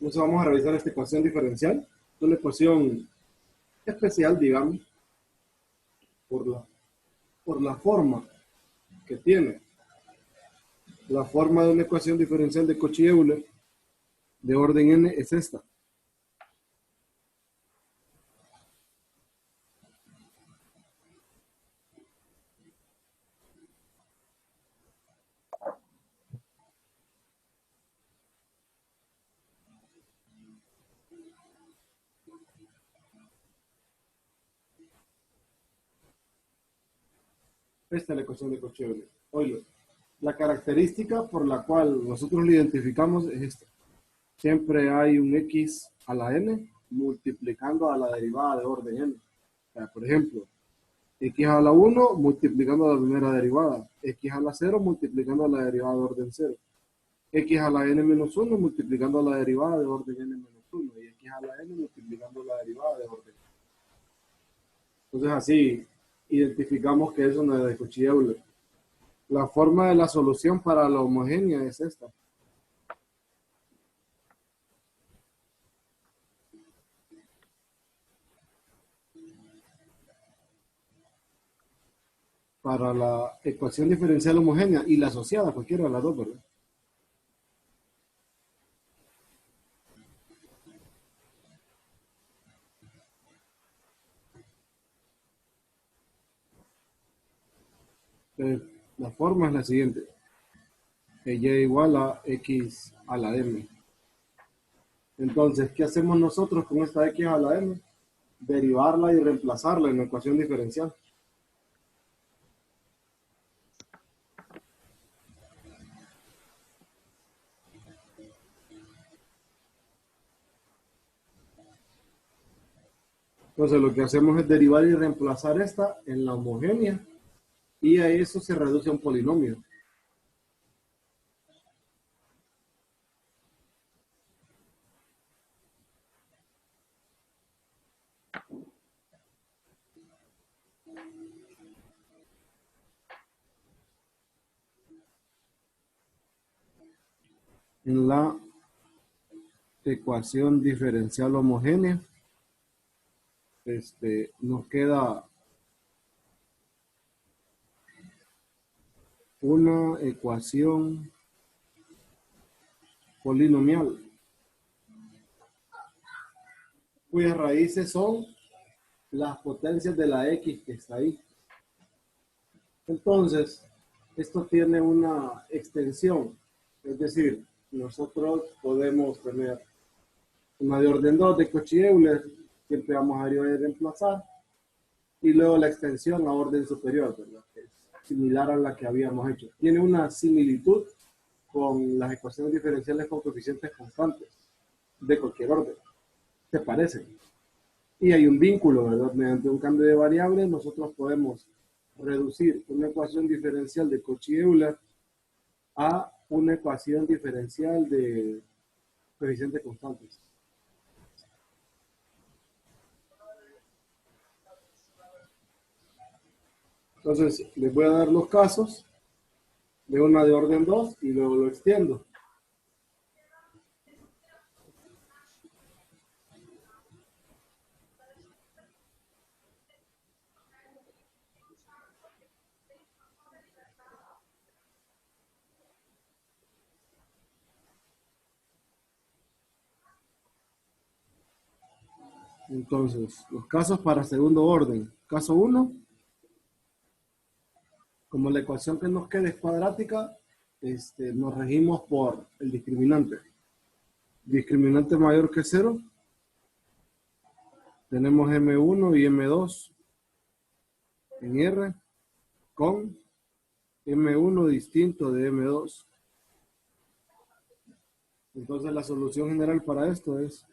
Entonces vamos a revisar esta ecuación diferencial. Es una ecuación especial, digamos, por la forma que tiene. La forma de una ecuación diferencial de Cauchy-Euler de orden n es esta. Esta es la ecuación de Cauchy-Euler. Oye, la característica por la cual nosotros la identificamos es esta. Siempre hay un x a la n multiplicando a la derivada de orden n. O sea, por ejemplo, x a la 1 multiplicando a la primera derivada, x a la 0 multiplicando a la derivada de orden 0, x a la n menos 1 multiplicando a la derivada de orden n menos 1 y x a la n multiplicando a la derivada de orden. Entonces así identificamos que es una de Cauchy-Euler. La forma de la solución para la homogénea es esta. Para la ecuación diferencial homogénea y la asociada, cualquiera de las dos, ¿verdad? La forma es la siguiente. Y igual a x a la m. Entonces, ¿qué hacemos nosotros con esta x a la m? Derivarla y reemplazarla en la ecuación diferencial. Entonces, lo que hacemos es derivar y reemplazar esta en la homogénea y a eso se reduce a un polinomio. En la ecuación diferencial homogénea, nos queda una ecuación polinomial cuyas raíces son las potencias de la x que está ahí. Entonces, esto tiene una extensión, es decir, nosotros podemos tener una de orden 2 de Cauchy-Euler, siempre vamos a derivar y reemplazar, y luego la extensión a orden superior, ¿verdad? Que es similar a la que habíamos hecho. Tiene una similitud con las ecuaciones diferenciales con coeficientes constantes de cualquier orden. Se parecen. Y hay un vínculo, ¿verdad? Mediante un cambio de variable, nosotros podemos reducir una ecuación diferencial de Cauchy-Euler a una ecuación diferencial de coeficientes constantes. Entonces, les voy a dar los casos de una de orden 2 y luego lo extiendo. Entonces, los casos para segundo orden. Caso 1, como la ecuación que nos queda es cuadrática, nos regimos por el discriminante. Discriminante mayor que 0. Tenemos M1 y M2 en R con M1 distinto de M2. Entonces la solución general para esto es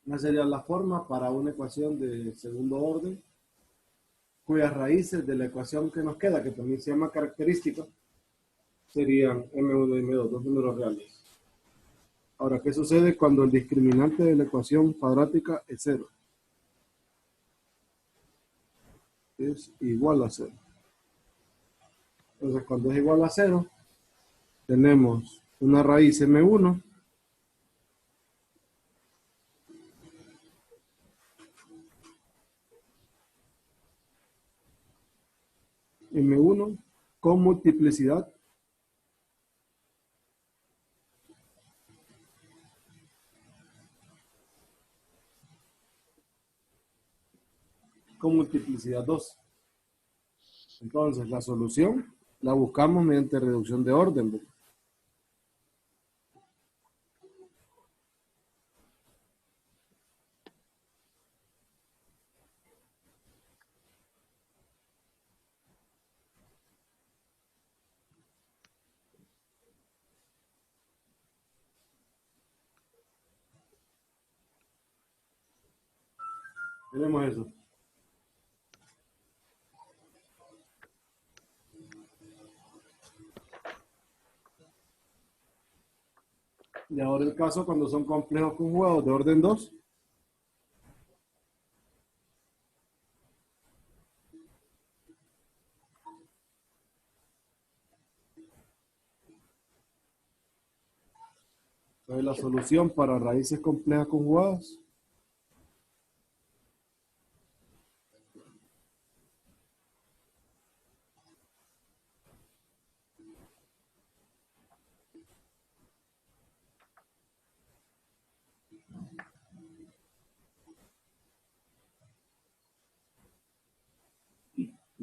esa sería la forma para una ecuación de segundo orden, cuyas raíces de la ecuación que nos queda, que también se llama característica, serían M1 y M2, dos números reales. Ahora, ¿qué sucede cuando el discriminante de la ecuación cuadrática es cero? Es igual a cero. Entonces, cuando es igual a cero, tenemos una raíz m1 m1 con multiplicidad dos. Entonces, la solución la buscamos mediante reducción de orden, ¿verdad? Tenemos eso. Y ahora el caso cuando son complejos conjugados de orden 2. Entonces la solución para raíces complejas conjugadas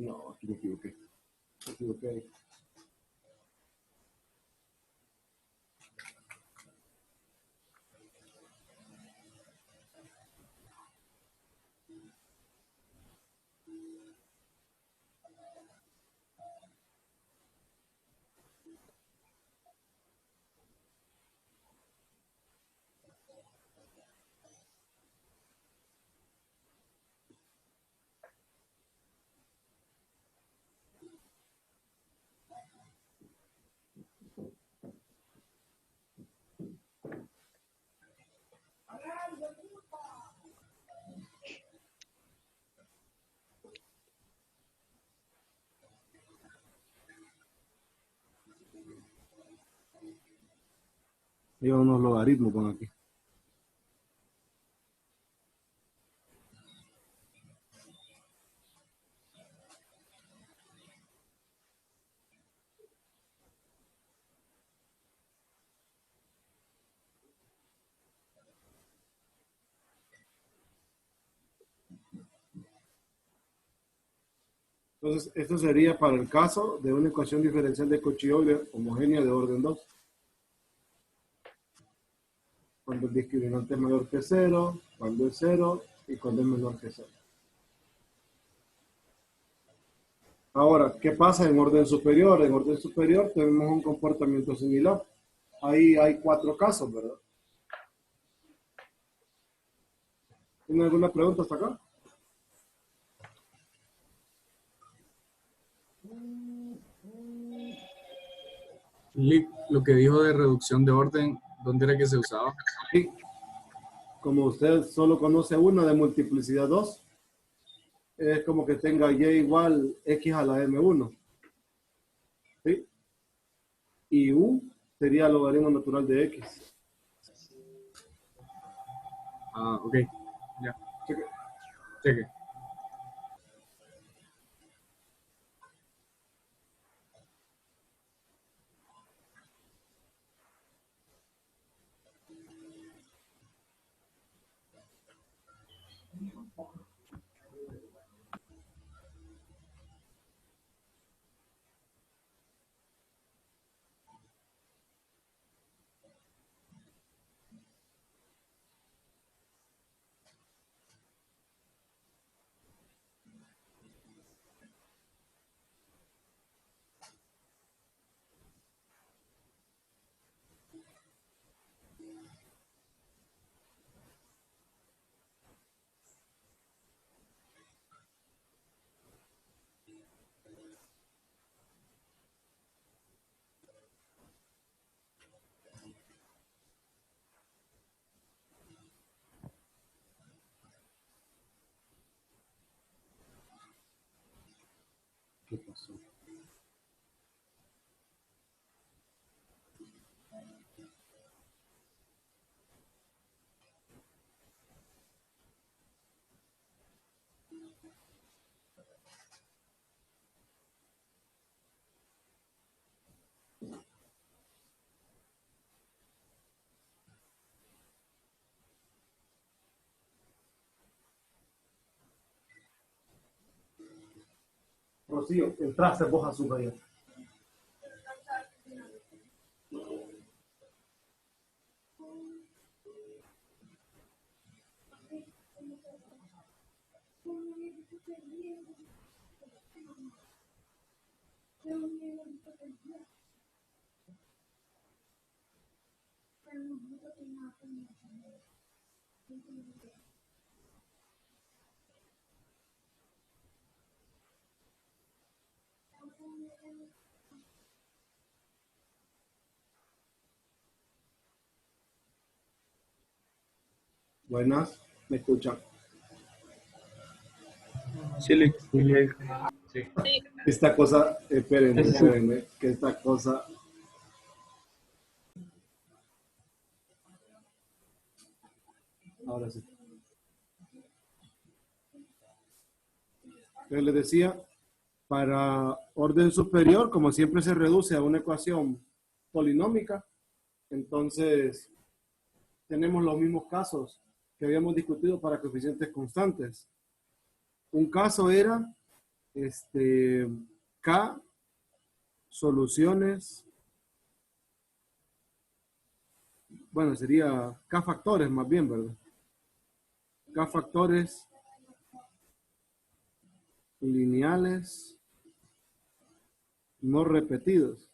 no, aquí me equivoqué. Me equivoqué. Hay unos logaritmos con aquí. Entonces, esto sería para el caso de una ecuación diferencial de Cauchy-Euler homogénea de orden 2. Cuando el discriminante es mayor que cero, cuando es cero y cuando es menor que cero. Ahora, ¿qué pasa en orden superior? En orden superior tenemos un comportamiento similar. Ahí hay 4 casos, ¿verdad? ¿Tiene alguna pregunta hasta acá? Lo que dijo de reducción de orden, ¿dónde era que se usaba? Sí. Como usted solo conoce una de multiplicidad 2, es como que tenga y igual x a la m1. ¿Sí? Y u sería el logaritmo natural de x. Ah, ok, ya, Cheque. cheque. ¿Qué pasó? Rocío, entraste vos a su galleta. Buenas, ¿me escuchan? Sí, Lick. Sí. Esta cosa, espérenme, que esta cosa... Ahora sí. Yo les decía, para orden superior, como siempre se reduce a una ecuación polinómica, entonces tenemos los mismos casos que habíamos discutido para coeficientes constantes. Un caso era K soluciones, bueno, sería K factores más bien, ¿verdad? K factores lineales no repetidos.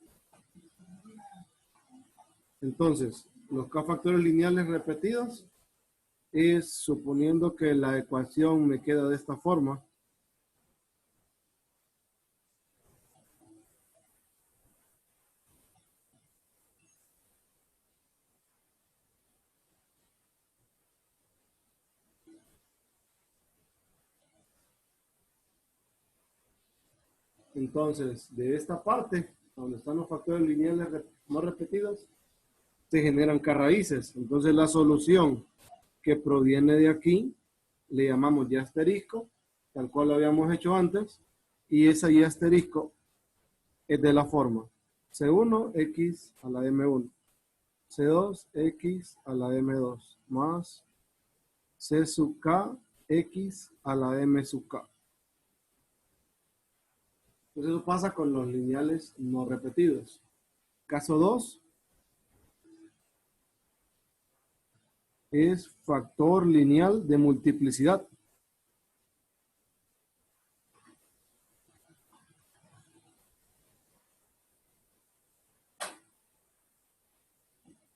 Entonces, los K factores lineales repetidos es suponiendo que la ecuación me queda de esta forma. Entonces, de esta parte, donde están los factores lineales no repetidos, se generan K raíces. Entonces, la solución que proviene de aquí, le llamamos y asterisco, tal cual lo habíamos hecho antes, y esa y asterisco es de la forma C1x a la M1, C2x a la M2, más C sub K x a la M sub K. Entonces eso pasa con los lineales no repetidos. Caso 2 es factor lineal de multiplicidad.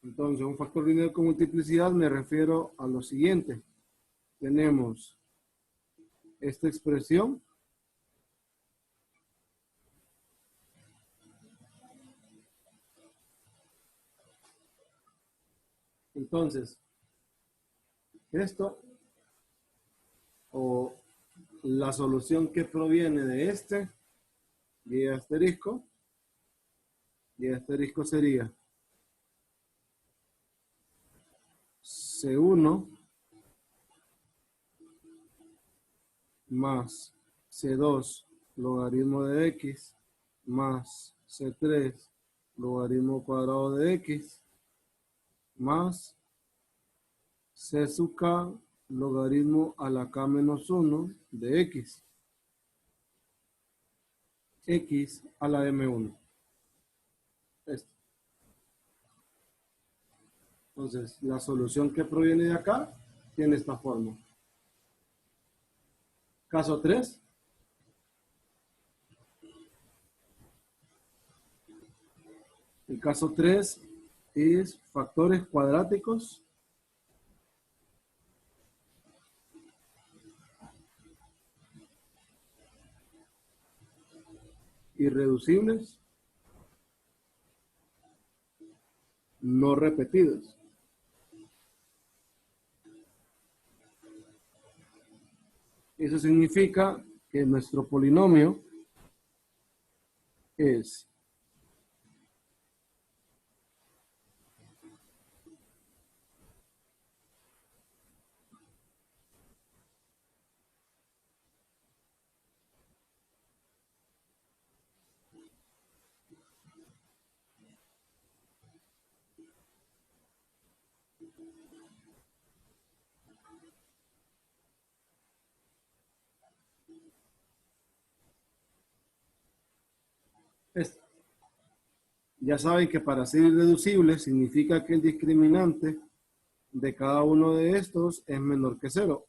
Entonces, un factor lineal con multiplicidad me refiero a lo siguiente. Tenemos esta expresión. Entonces, esto o la solución que proviene de este y asterisco sería C1 más C2 logaritmo de X más C3 logaritmo cuadrado de X más C sub K logaritmo a la K menos 1 de X. X a la M1. Esto. Entonces, la solución que proviene de acá tiene esta forma. Caso 3. El caso 3 es factores cuadráticos irreducibles no repetidos. Eso significa que nuestro polinomio es esto. Ya saben que para ser irreducible significa que el discriminante de cada uno de estos es menor que cero.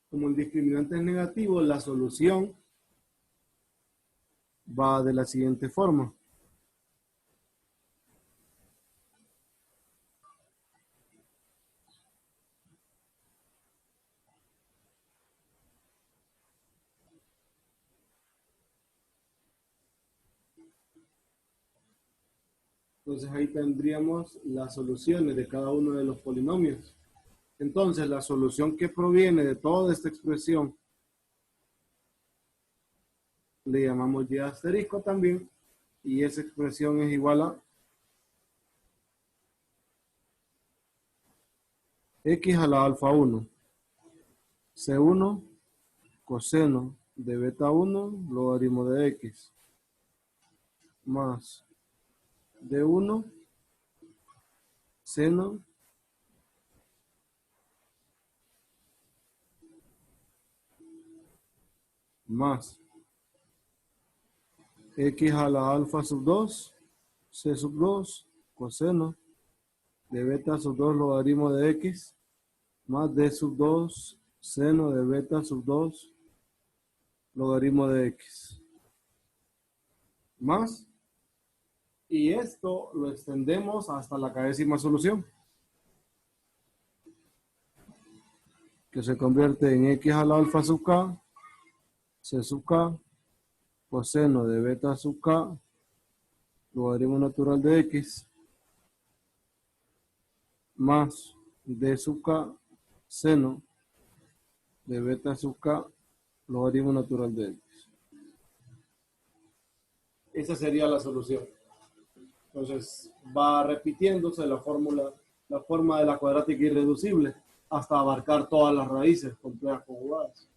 Como el discriminante es negativo, la solución va de la siguiente forma. Entonces ahí tendríamos las soluciones de cada uno de los polinomios. Entonces la solución que proviene de toda esta expresión le llamamos y asterisco también, y esa expresión es igual a x a la alfa 1, c1 coseno de beta 1 logaritmo de x, más d1 seno más x a la alfa sub 2, c sub 2 coseno de beta sub 2 logaritmo de x, más d sub 2 seno de beta sub 2 logaritmo de x. Más, y esto lo extendemos hasta la décima solución, que se convierte en x a la alfa sub k, c sub k, coseno de beta sub k, logaritmo natural de x, más d sub k, seno de beta sub k, logaritmo natural de x. Esa sería la solución. Entonces va repitiéndose la fórmula, la forma de la cuadrática irreducible hasta abarcar todas las raíces complejas conjugadas.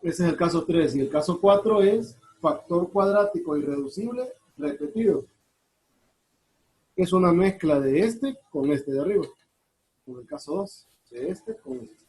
Ese es el caso 3 y el caso 4 es factor cuadrático irreducible repetido. Es una mezcla de este con este de arriba. En el caso 2, de este con este.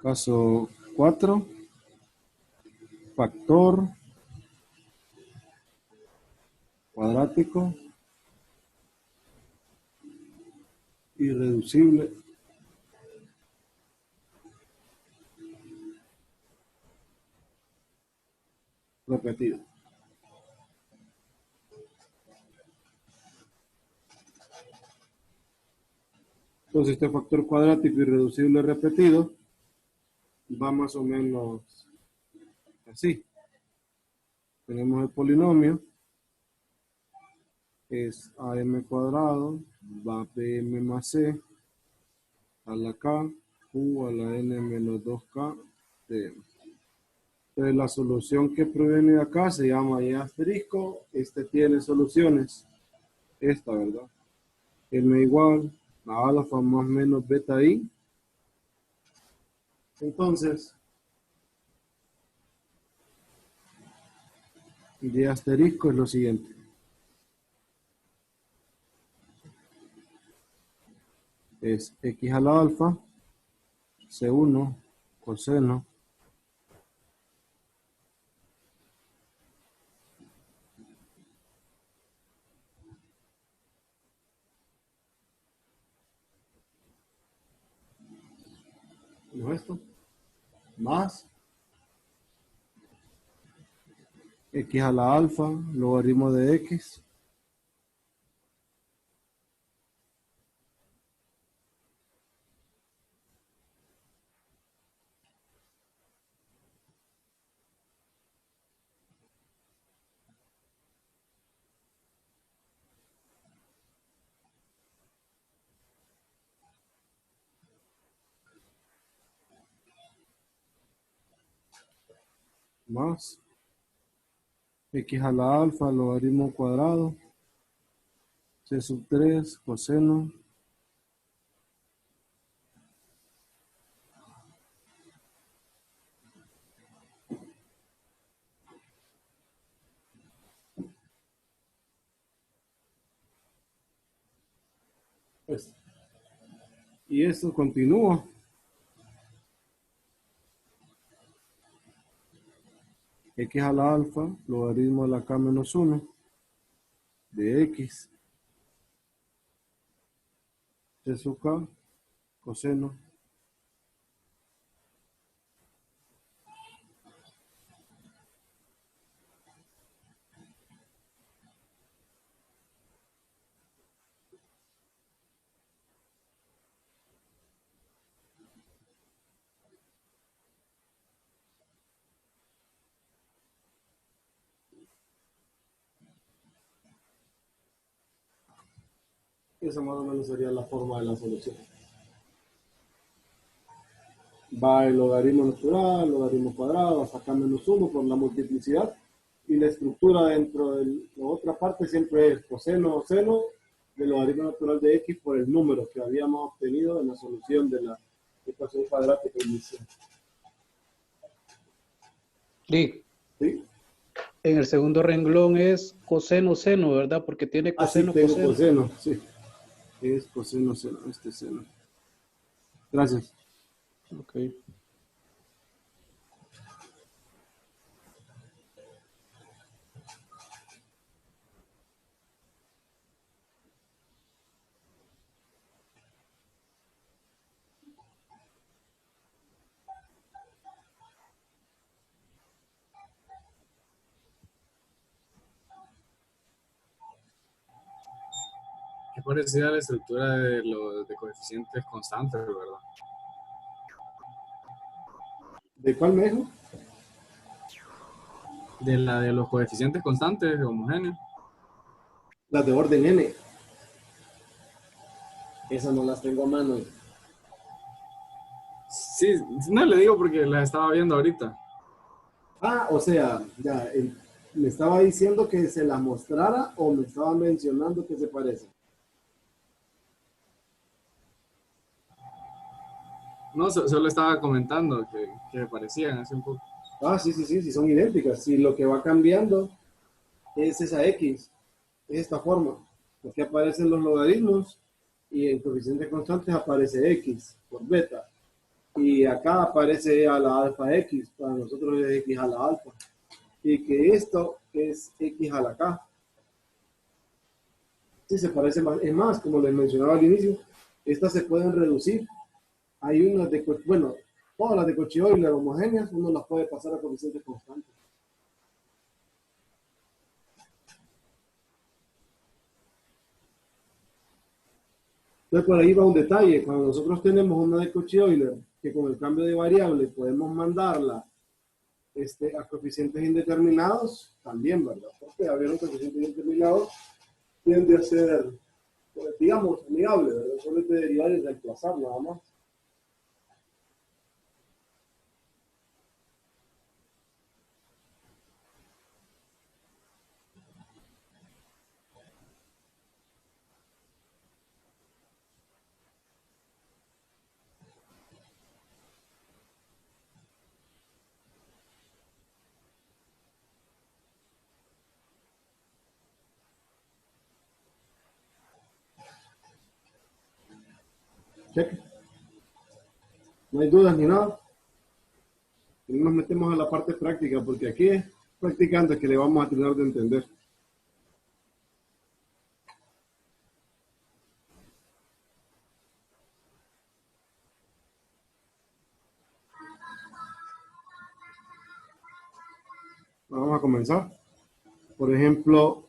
Caso 4, factor cuadrático irreducible repetido. Entonces este factor cuadrático irreducible repetido va más o menos así. Tenemos el polinomio, es am cuadrado, va bm más c a la k, u a la n menos 2k dm. Entonces la solución que proviene de acá se llama y asterisco. Este tiene soluciones. Esta, ¿verdad? M igual a alfa más menos beta i. Entonces, y asterisco es lo siguiente. Es x a la alfa, c1 coseno ¿no es esto? Más x a la alfa, logaritmo de x, más x a la alfa, logaritmo cuadrado, c sub 3, coseno, pues, y esto continúa. X a la alfa, logaritmo de la k menos 1, de x, c sub k, coseno. Esa más o menos sería la forma de la solución. Va el logaritmo natural, logaritmo cuadrado, hasta acá menos 1 por la multiplicidad. Y la estructura dentro de la otra parte siempre es coseno o seno del logaritmo natural de x por el número que habíamos obtenido en la solución de la ecuación cuadrática inicial. Sí. ¿Sí? En el segundo renglón es coseno seno, ¿verdad? Porque tiene coseno Tengo coseno. coseno, sí. Es coseno seno, este seno. Gracias. Ok. Es parecida a la estructura de los de coeficientes constantes, ¿verdad? ¿De cuál me dijo? De la de los coeficientes constantes homogéneos. Las de orden n. Esas no las tengo a mano. Sí, no le digo porque las estaba viendo ahorita. Ah, o sea, ya, me estaba diciendo que se las mostrara o me estaba mencionando que se parece. No, solo estaba comentando que me parecían hace un poco. Ah, sí, sí, sí, sí, son idénticas. Sí, lo que va cambiando es esa X, es esta forma. Aquí aparecen los logaritmos y en coeficientes constantes aparece X por beta. Y acá aparece a la alfa X, para nosotros es X a la alfa. Y que esto es X a la K. Sí, se parece más. Es más, como les mencionaba al inicio, estas se pueden reducir. Hay unas de, bueno, todas las de Cauchy-Euler homogéneas, uno las puede pasar a coeficientes constantes. Entonces, por ahí va un detalle. Cuando nosotros tenemos una de Cauchy-Euler, que con el cambio de variable podemos mandarla a coeficientes indeterminados, también, ¿verdad? Porque haber un coeficiente indeterminado tiende a ser, pues, digamos, amigable, ¿verdad? Solo hay que derivar y reemplazar nada más. Cheque. No hay dudas ni nada. Y no nos metemos a la parte práctica, porque aquí es practicando que le vamos a tener de entender. Vamos a comenzar. Por ejemplo,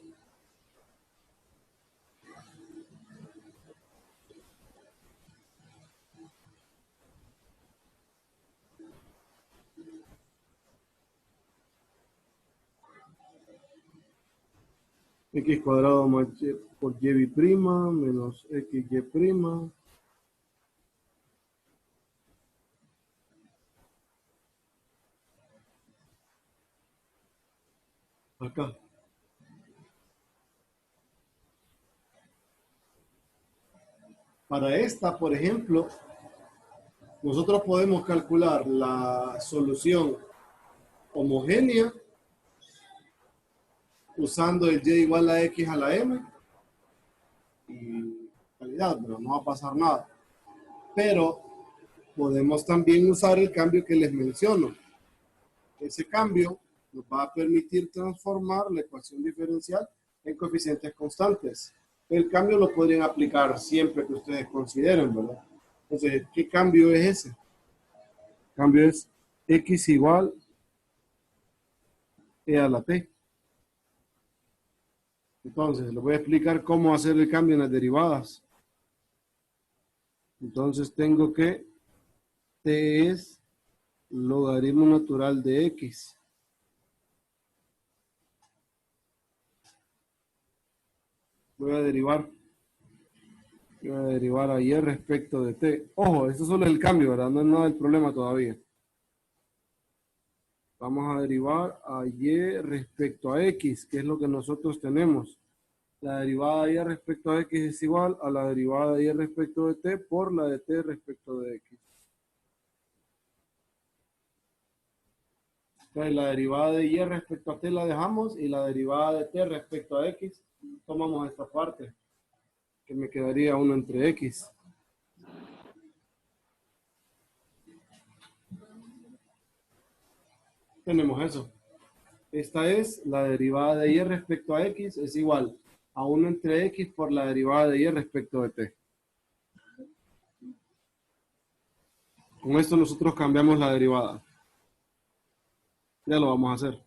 x cuadrado más y por y prima menos xy prima. Acá. Para esta, por ejemplo, nosotros podemos calcular la solución homogénea usando el y igual a x a la m y calidad, pero no va a pasar nada. Pero podemos también usar el cambio que les menciono. Ese cambio nos va a permitir transformar la ecuación diferencial en coeficientes constantes. El cambio lo podrían aplicar siempre que ustedes consideren, ¿verdad? Entonces, ¿qué cambio es ese? El cambio es x igual e a la t. Entonces, les voy a explicar cómo hacer el cambio en las derivadas. Entonces, tengo que t es logaritmo natural de x. Voy a derivar. Voy a derivar a y respecto de t. Ojo, esto solo es el cambio, ¿verdad? No es nada del problema todavía. Vamos a derivar a y respecto a x, que es lo que nosotros tenemos. La derivada de y respecto a x es igual a la derivada de y respecto de t por la de t respecto de x. Entonces la derivada de y respecto a t la dejamos y la derivada de t respecto a x tomamos esta parte, que me quedaría 1 entre x. Tenemos eso. Esta es la derivada de y respecto a x es igual a 1 entre x por la derivada de y respecto de t. Con esto nosotros cambiamos la derivada. Ya lo vamos a hacer.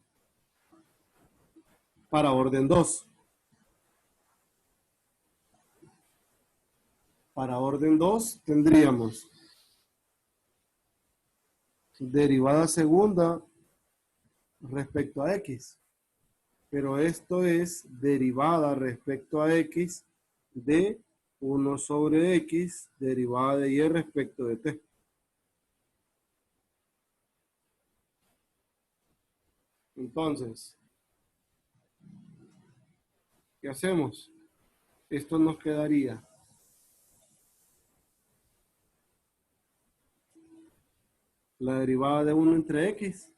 Para orden 2. Para orden 2 tendríamos derivada segunda respecto a x. Pero esto es derivada respecto a x de 1 sobre x derivada de y respecto de t. Entonces, ¿qué hacemos? Esto nos quedaría la derivada de 1 entre x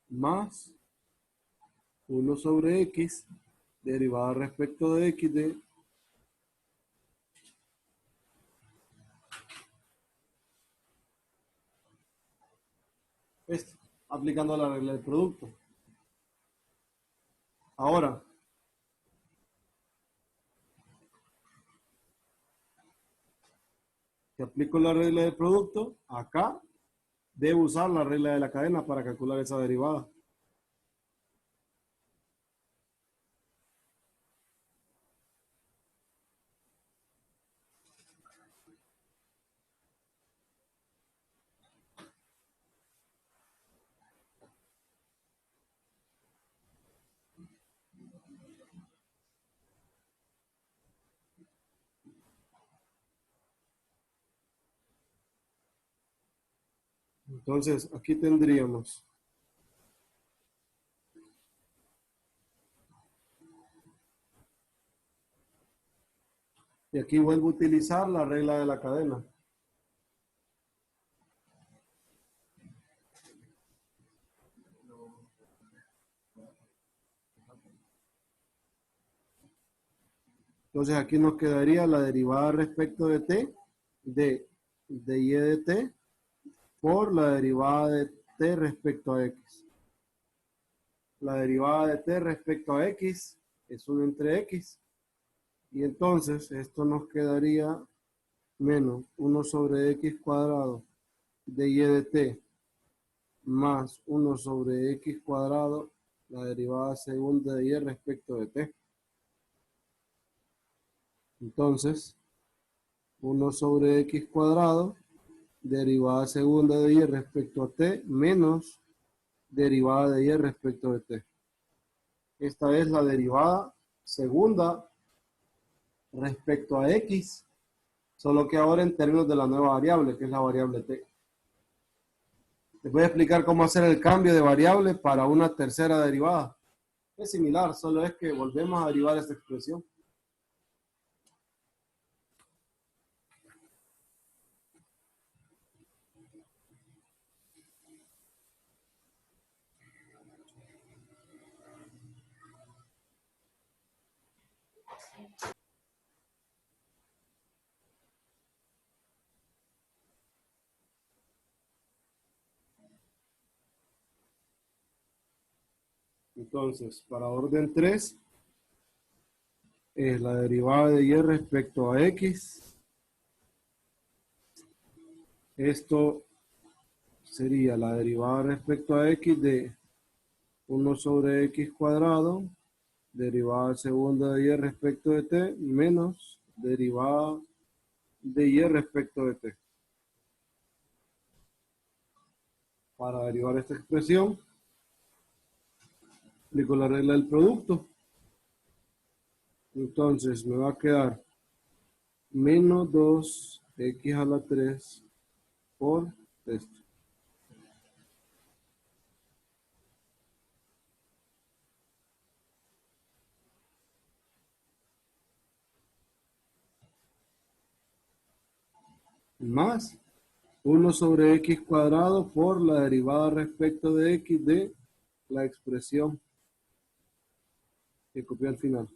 más 1 sobre x derivada respecto de x de esto, aplicando la regla del producto. Ahora, si aplico la regla del producto, acá debo usar la regla de la cadena para calcular esa derivada. Entonces, aquí tendríamos y aquí vuelvo a utilizar la regla de la cadena. Entonces aquí nos quedaría la derivada respecto de t de y de t por la derivada de t respecto a x. La derivada de t respecto a x es 1 entre x. Y entonces esto nos quedaría menos 1 sobre x cuadrado de y de t más 1 sobre x cuadrado, la derivada segunda de y respecto de t. Entonces, 1 sobre x cuadrado, derivada segunda de y respecto a t, menos derivada de y respecto de t. Esta es la derivada segunda respecto a x, solo que ahora en términos de la nueva variable, que es la variable t. Les voy a explicar cómo hacer el cambio de variable para una tercera derivada. Es similar, solo es que volvemos a derivar esta expresión. Entonces, para orden 3, es la derivada de y respecto a x. Esto sería la derivada respecto a x de 1 sobre x cuadrado, derivada segunda de y respecto de t, menos derivada de y respecto de t. Para derivar esta expresión, aplico la regla del producto. Entonces me va a quedar menos 2x a la 3 por esto. Más 1 sobre x cuadrado por la derivada respecto de x de la expresión que copié al final.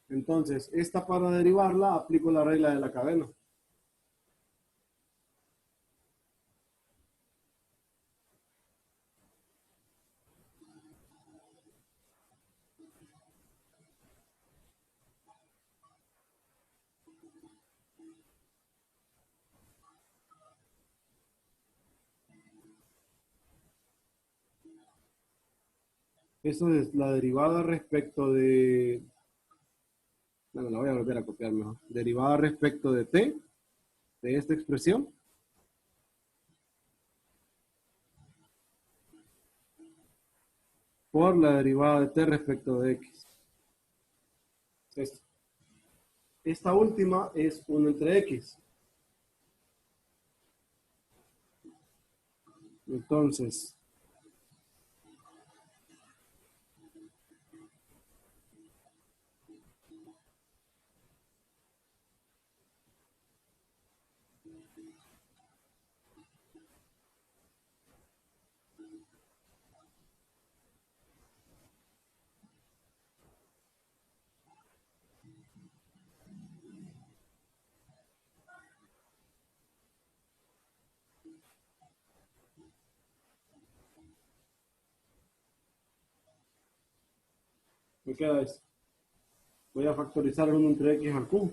Entonces, esta para derivarla aplico la regla de la cadena. Eso es la derivada respecto de... Bueno, la voy a volver a copiar mejor. Derivada respecto de t, de esta expresión. Por la derivada de t respecto de x. Esto. Esta última es 1 entre x. Entonces, me queda esto. Voy a factorizar el 1 entre x al cubo.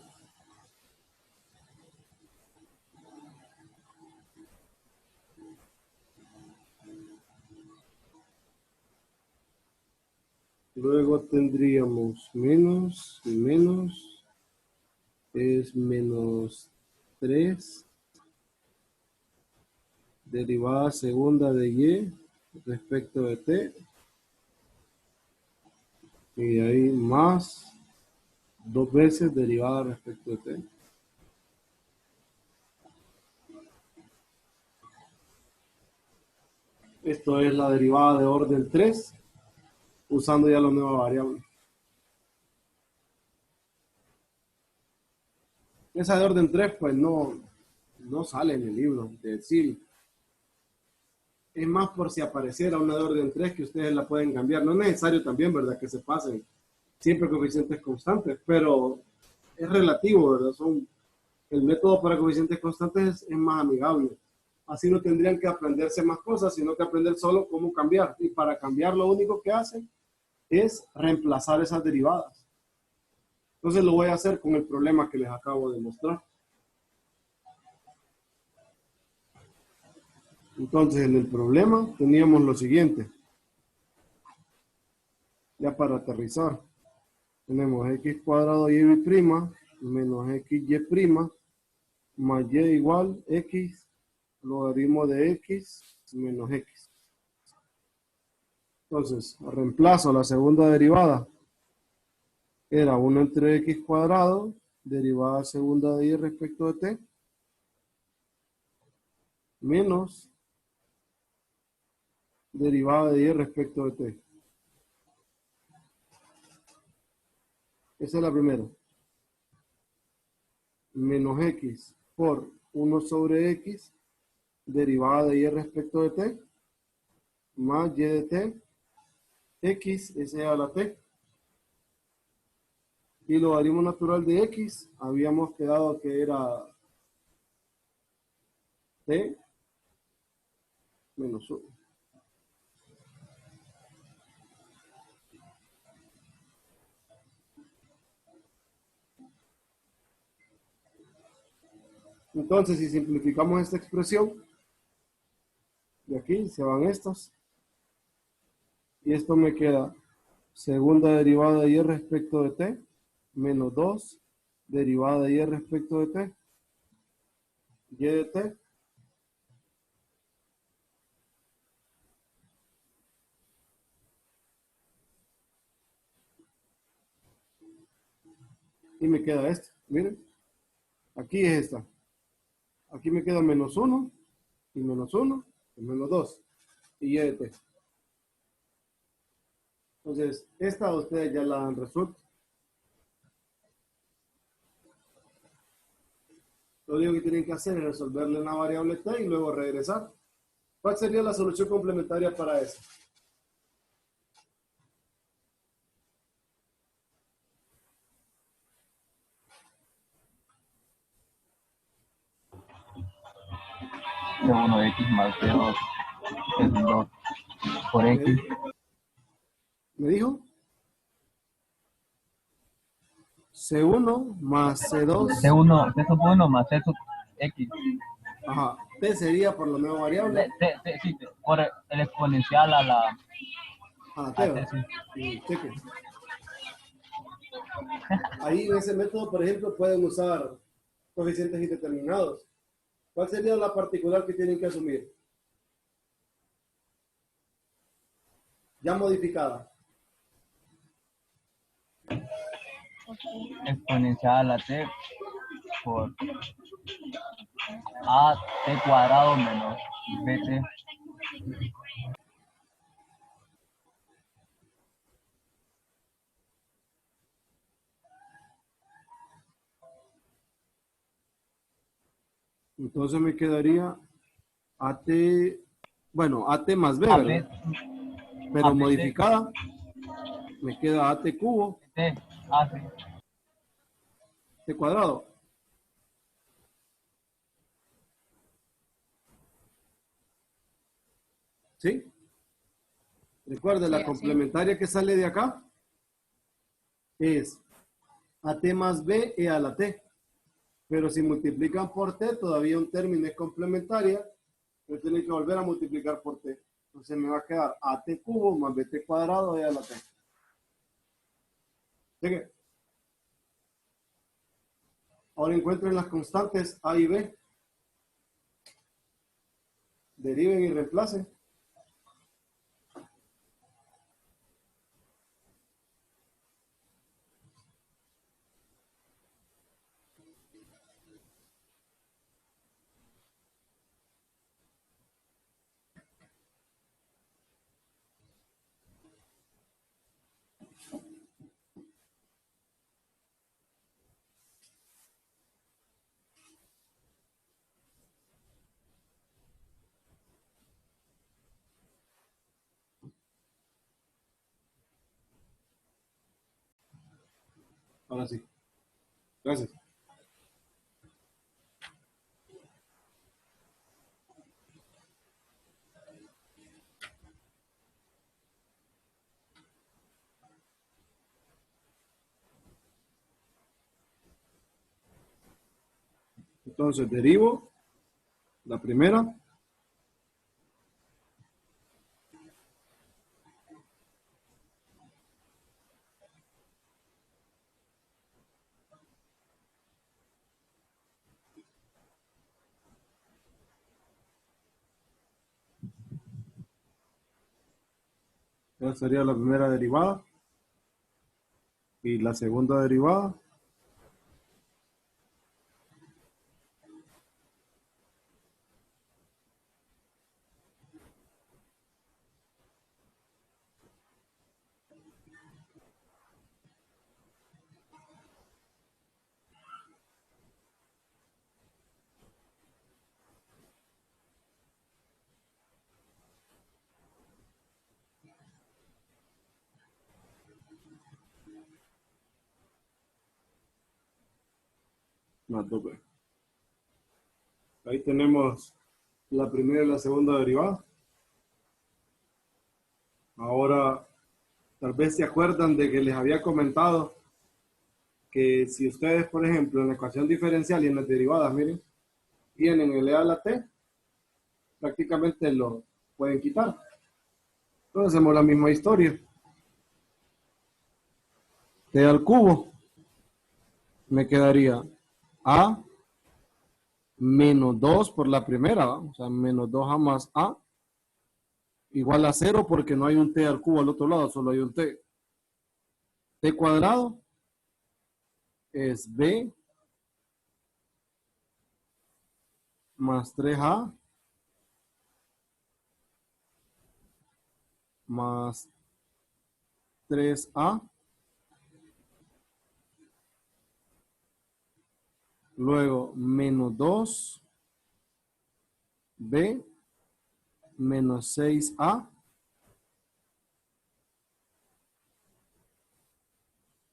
Luego tendríamos menos y menos. Es menos 3. Derivada segunda de y respecto de t. Y ahí más 2 veces derivada respecto de t. Esto es la derivada de orden 3, usando ya la nueva variable. Esa de orden 3 pues no sale en el libro, de decir. Es más por si apareciera una de orden 3 que ustedes la pueden cambiar. No es necesario también, ¿verdad? Que se pasen siempre coeficientes constantes, pero es relativo, ¿verdad? El método para coeficientes constantes es más amigable. Así no tendrían que aprenderse más cosas, sino que aprender solo cómo cambiar. Y para cambiar lo único que hacen es reemplazar esas derivadas. Entonces lo voy a hacer con el problema que les acabo de mostrar. Entonces en el problema teníamos lo siguiente. Ya para aterrizar. Tenemos x cuadrado y prima menos xy más y igual x logaritmo de x menos x. Entonces, reemplazo la segunda derivada. Era 1 entre x cuadrado, derivada segunda de y respecto de t, menos derivada de y respecto de t. Esa es la primera. Menos x por 1 sobre x, derivada de y respecto de t, más y de t, x es a la t. Y logaritmo natural de x, habíamos quedado que era t menos 1. Entonces, si simplificamos esta expresión, de aquí se van estas. Y esto me queda segunda derivada de y respecto de t, menos 2, derivada de y respecto de t, y de t, y me queda esto. Miren, aquí es esta. Aquí me queda menos 1, y menos 1, y menos 2, y y de t. Entonces, esta ustedes ya la han resuelto. Lo único que tienen que hacer es resolverle una variable t y luego regresar. ¿Cuál sería la solución complementaria para eso? C1 de x más C2 es 2 por x. ¿Me dijo? C1 más C2. C1, C sub 1 más C sub x. Ajá. T sería por la nueva variable. Sí, por el exponencial a la... A T, ¿verdad? Sí, cheque. Ahí en ese método, por ejemplo, pueden usar coeficientes indeterminados. ¿Cuál sería la particular que tienen que asumir? Ya modificada. Exponencial a t por a t cuadrado menos bt. Entonces me quedaría AT, bueno, AT más B, A ¿verdad? b, Pero a bt, modificada, me queda AT cubo, t, a sí. T cuadrado. ¿Sí? Recuerde, la complementaria que sale de acá es AT más B e a la T. Pero si multiplican por T, todavía un término es complementaria, pero tienen que volver a multiplicar por T. Entonces me va a quedar AT cubo más BT cuadrado e a la T. ¿Sí? Ahora encuentren las constantes A y B. Deriven y reemplacen. Ahora sí. Gracias. Entonces derivo la primera. Esa sería la primera derivada. Y la segunda derivada. Más 2b. Ahí tenemos la primera y la segunda derivada. Ahora, tal vez se acuerdan de que les había comentado que si ustedes, por ejemplo, en la ecuación diferencial y en las derivadas, miren, tienen el e a la t, prácticamente lo pueden quitar. Entonces hacemos la misma historia. T al cubo me quedaría a menos 2 por la primera, ¿va? O sea, menos 2a más a igual a 0 porque no hay un t al cubo al otro lado, solo hay un t. T cuadrado es b más 3a más 3a, luego menos 2b menos 6a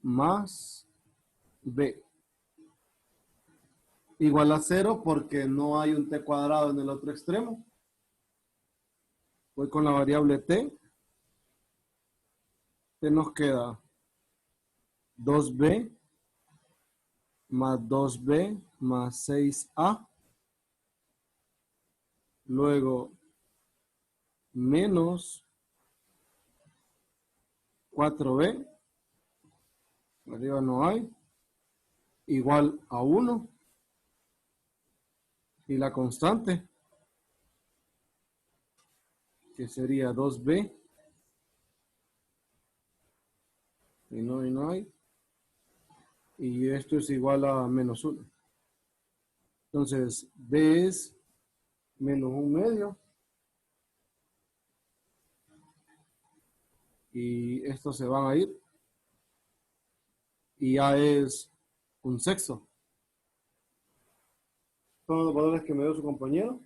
más b igual a 0 porque no hay un t cuadrado en el otro extremo. Voy con la variable t. T nos queda 2b más 2b más 6a. Luego menos 4b. Arriba no hay. Igual a 1. Y la constante, que sería 2b. Y no hay. Y esto es igual a menos 1. Entonces, b es menos 1/2. Y estos se van a ir. Y a es 1/6. Son los valores que me dio su compañero.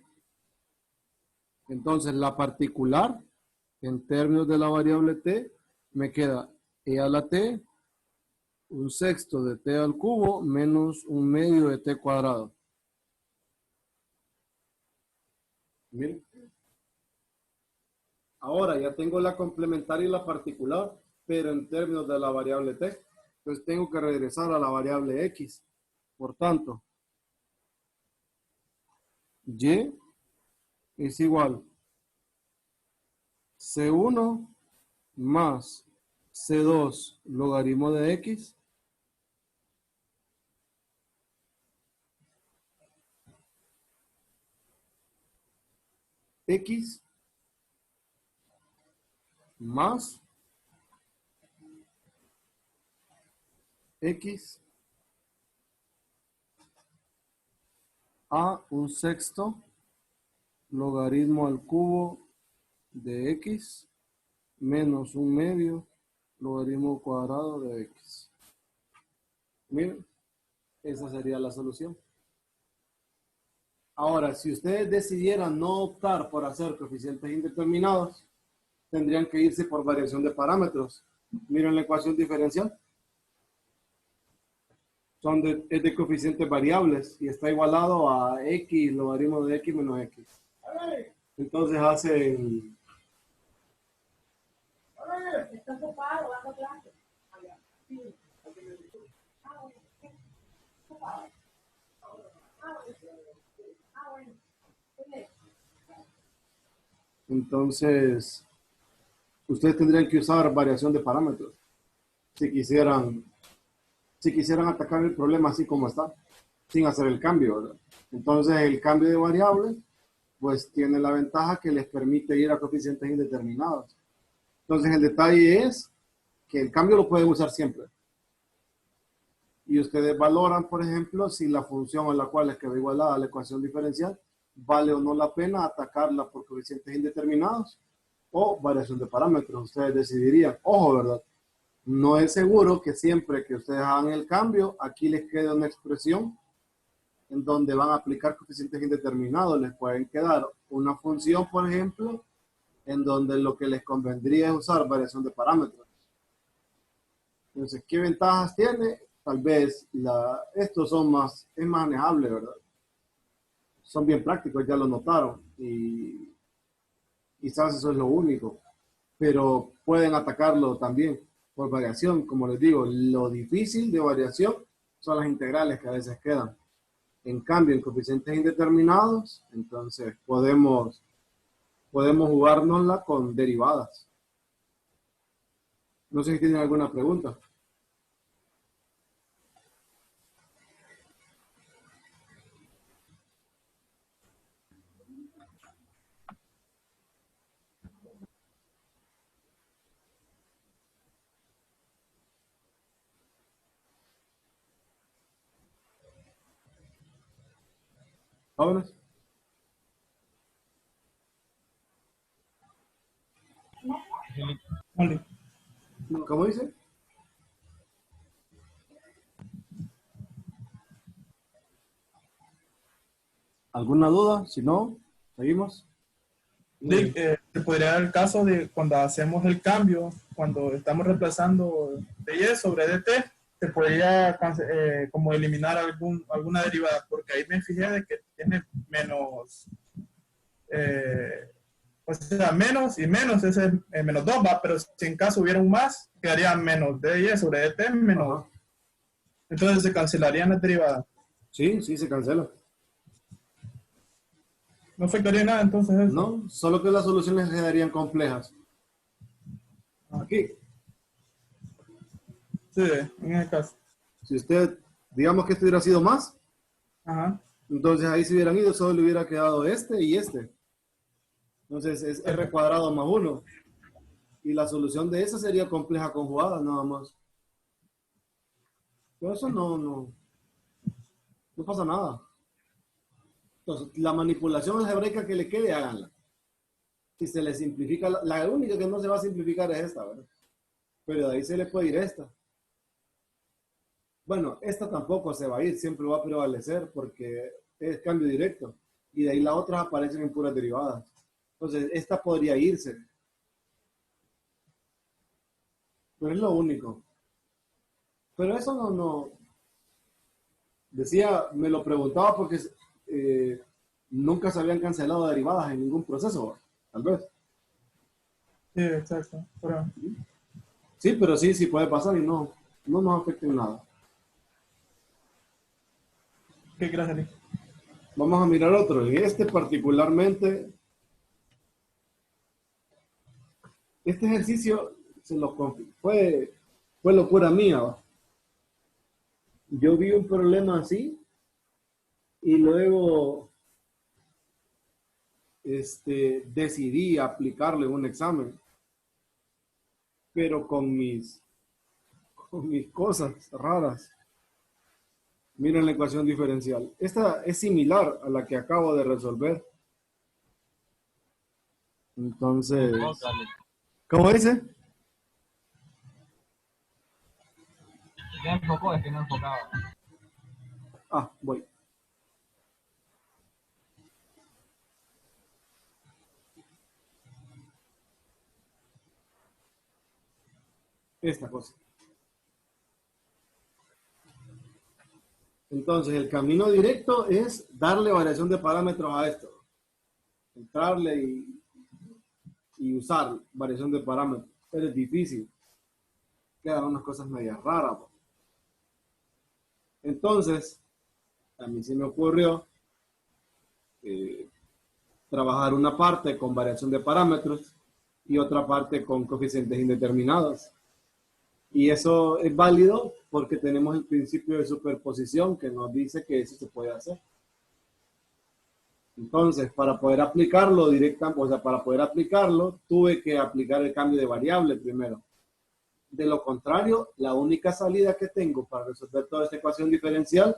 Entonces, la particular, en términos de la variable t, me queda e a la t, 1/6 de t al cubo, menos 1/2 de t cuadrado. Miren. Ahora ya tengo la complementaria y la particular, pero en términos de la variable t. Entonces tengo que regresar a la variable x. Por tanto, y es igual C1 más C2 logaritmo de X X más X a 1/6 logaritmo al cubo de X menos 1/2 logaritmo cuadrado de X. Miren, esa sería la solución. Ahora, si ustedes decidieran no optar por hacer coeficientes indeterminados, tendrían que irse por variación de parámetros. Miren la ecuación diferencial. Es de coeficientes variables y está igualado a X logaritmo de X menos X. Entonces hacen... Está ocupado dando clases. Entonces, ustedes tendrían que usar variación de parámetros si quisieran, si quisieran atacar el problema así como está, sin hacer el cambio, ¿verdad? Entonces, el cambio de variable, pues tiene la ventaja que les permite ir a coeficientes indeterminados. Entonces, el detalle es que el cambio lo pueden usar siempre. Y ustedes valoran, por ejemplo, si la función a la cual les quedó igualada la ecuación diferencial vale o no la pena atacarla por coeficientes indeterminados o variación de parámetros. Ustedes decidirían. Ojo, ¿verdad? No es seguro que siempre que ustedes hagan el cambio, aquí les quede una expresión en donde van a aplicar coeficientes indeterminados. Les pueden quedar una función, por ejemplo, en donde lo que les convendría es usar variación de parámetros. Entonces, ¿qué ventajas tiene? Tal vez estos son más, es manejable, ¿verdad? Son bien prácticos, ya lo notaron. Y quizás eso es lo único. Pero pueden atacarlo también por variación. Como les digo, lo difícil de variación son las integrales que a veces quedan. En cambio, en coeficientes indeterminados, entonces podemos jugárnosla con derivadas. No sé si tienen alguna pregunta. ¿Jóvenes? Vale. ¿Cómo dice? ¿Alguna duda? Si no, seguimos. Sí, se podría dar el caso de cuando hacemos el cambio, cuando estamos reemplazando dy sobre dt, se podría como eliminar alguna derivada, porque ahí me fijé de que tiene menos, o sea, menos y menos, ese menos 2 va, pero si en caso hubiera un más, quedaría menos dy sobre dt menos. Ajá. Entonces se cancelarían las derivadas. Sí, sí, se cancela. No afectaría nada entonces eso. No, solo que las soluciones quedarían complejas. Aquí, Sí, en ese caso. si usted, digamos que esto hubiera sido más, Ajá. entonces ahí se hubieran ido, solo le hubiera quedado este y este. Entonces es r cuadrado más 1. Y la solución de esa sería compleja conjugada, nada más. Pero eso no pasa nada. Entonces, la manipulación algebraica que le quede, háganla. Si se le simplifica, la única que no se va a simplificar es esta, ¿verdad? Pero de ahí se le puede ir esta. Bueno, esta tampoco se va a ir, siempre va a prevalecer porque es cambio directo. Y de ahí las otras aparecen en puras derivadas. Entonces, esta podría irse. Pero es lo único. Pero eso no. Decía, me lo preguntaba porque nunca se habían cancelado derivadas en ningún proceso, tal vez. Sí, exacto. Pero, Sí, pero sí puede pasar y no nos afecta en nada. ¿qué gracias, Lee? Vamos a mirar otro. En este particularmente, este ejercicio fue locura mía, ¿va? Yo vi un problema así y luego decidí aplicarle un examen, pero con mis cosas raras. Miren la ecuación diferencial. Esta es similar a la que acabo de resolver. Entonces, ¿cómo dice? Ya enfocó, es que no enfocaba. Ah, voy. Esta cosa. Entonces, el camino directo es darle variación de parámetros a esto. Entrarle y usar variación de parámetros. Pero es difícil. Quedan unas cosas medias raras, ¿no? Entonces, a mí se me ocurrió trabajar una parte con variación de parámetros y otra parte con coeficientes indeterminados. Y eso es válido porque tenemos el principio de superposición que nos dice que eso se puede hacer. Entonces, para poder aplicarlo directamente, o sea, para poder aplicarlo, tuve que aplicar el cambio de variable primero. De lo contrario, la única salida que tengo para resolver toda esta ecuación diferencial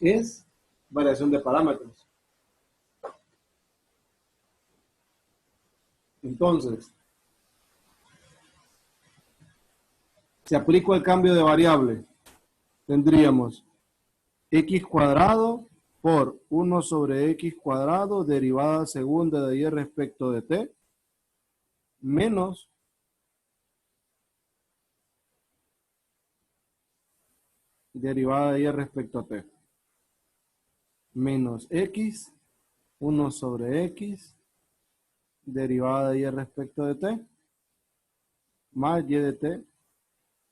es variación de parámetros. Entonces, si aplico el cambio de variable, tendríamos x cuadrado por 1 sobre x cuadrado derivada segunda de y respecto de t menos derivada de y respecto a t menos x 1 sobre x derivada de y respecto de t más y de t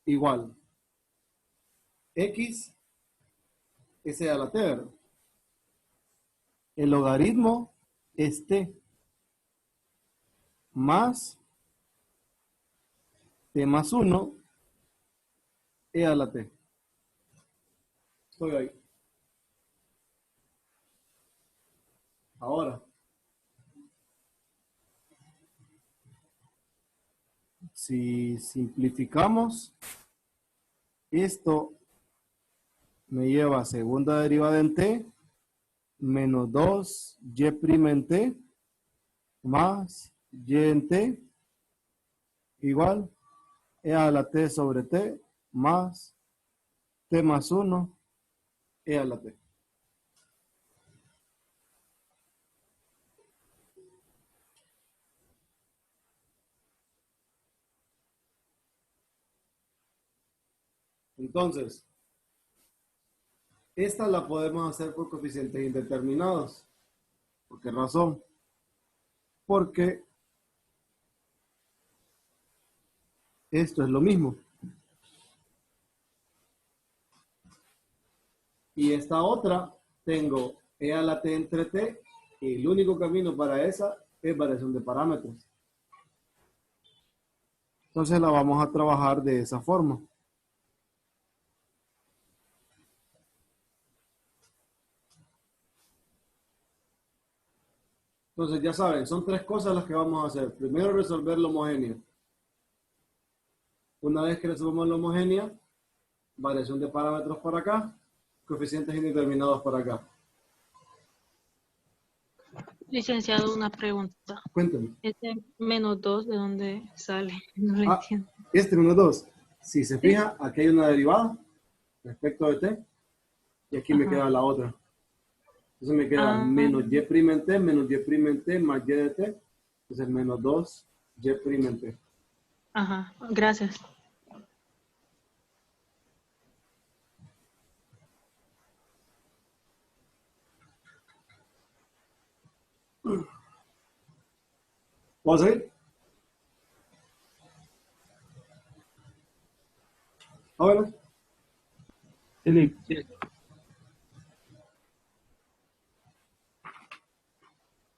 igual x s a la t, ¿verdad? El logaritmo es t más t más 1 e a la t. Estoy ahí. Ahora, si simplificamos, esto me lleva a segunda derivada en t menos 2y' en t más y en t igual e a la t sobre t más t más 1 e a la t. Entonces, esta la podemos hacer por coeficientes indeterminados. ¿Por qué razón? Porque esto es lo mismo. Y esta otra, tengo e a la t entre t, y el único camino para esa es variación de parámetros. Entonces la vamos a trabajar de esa forma. Entonces ya saben, son tres cosas las que vamos a hacer. Primero resolver la homogénea. Una vez que resolvamos la homogénea, variación de parámetros para acá, coeficientes indeterminados para acá. Licenciado, una pregunta. Cuéntenme. Este menos 2, ¿de dónde sale? No lo entiendo. Este 1, 2. Si se fija, aquí hay una derivada respecto de t, y aquí me queda la otra. Entonces me queda menos y' en t, menos y' en t, más y de t. Entonces menos 2y' en t. Ajá, gracias. ¿Vamos a seguir? Ahora.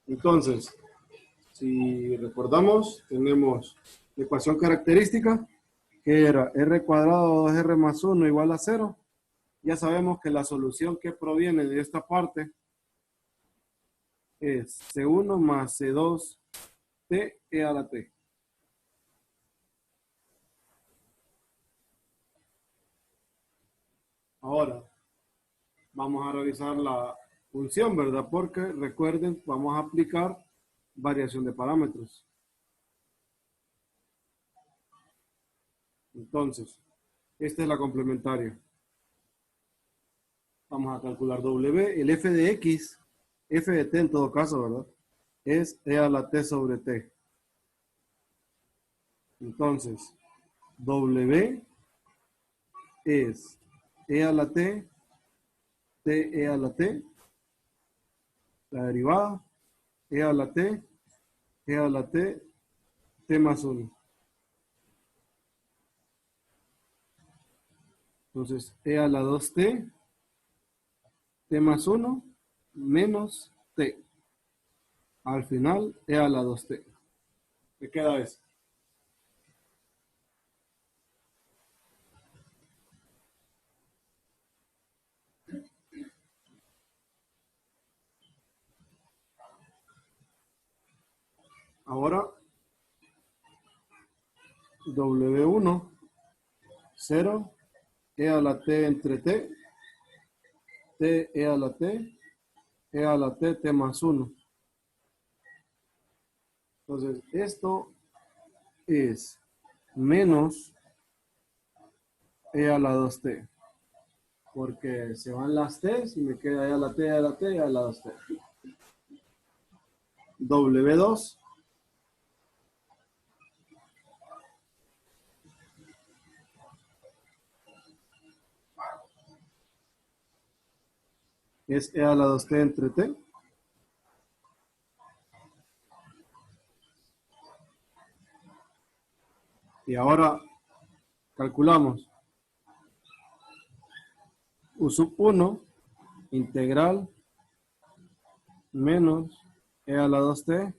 Entonces, si recordamos, tenemos la ecuación característica, que era r cuadrado 2r más 1 igual a 0. Ya sabemos que la solución que proviene de esta parte es C1 más C2 t e a la t. Ahora, vamos a revisar la función, ¿verdad? Porque recuerden, vamos a aplicar variación de parámetros. Entonces, esta es la complementaria. Vamos a calcular W. El f de x, f de t en todo caso, ¿verdad? Es e a la t sobre t. Entonces, W es e a la t, t e a la t, la derivada, e a la t, e a la t, t más 1. Entonces, e a la 2t, t t más 1 menos t. Al final, e a la 2t. ¿Qué queda eso? Ahora, W1, 0, e a la t entre t, t e a la t, e a la t, t más 1. Entonces, esto es menos e a la 2t, porque se van las t y me queda e a la t, e a la t, e a la 2t. W2 es e a la 2t entre t. Y ahora calculamos u sub 1 integral menos e a la 2t,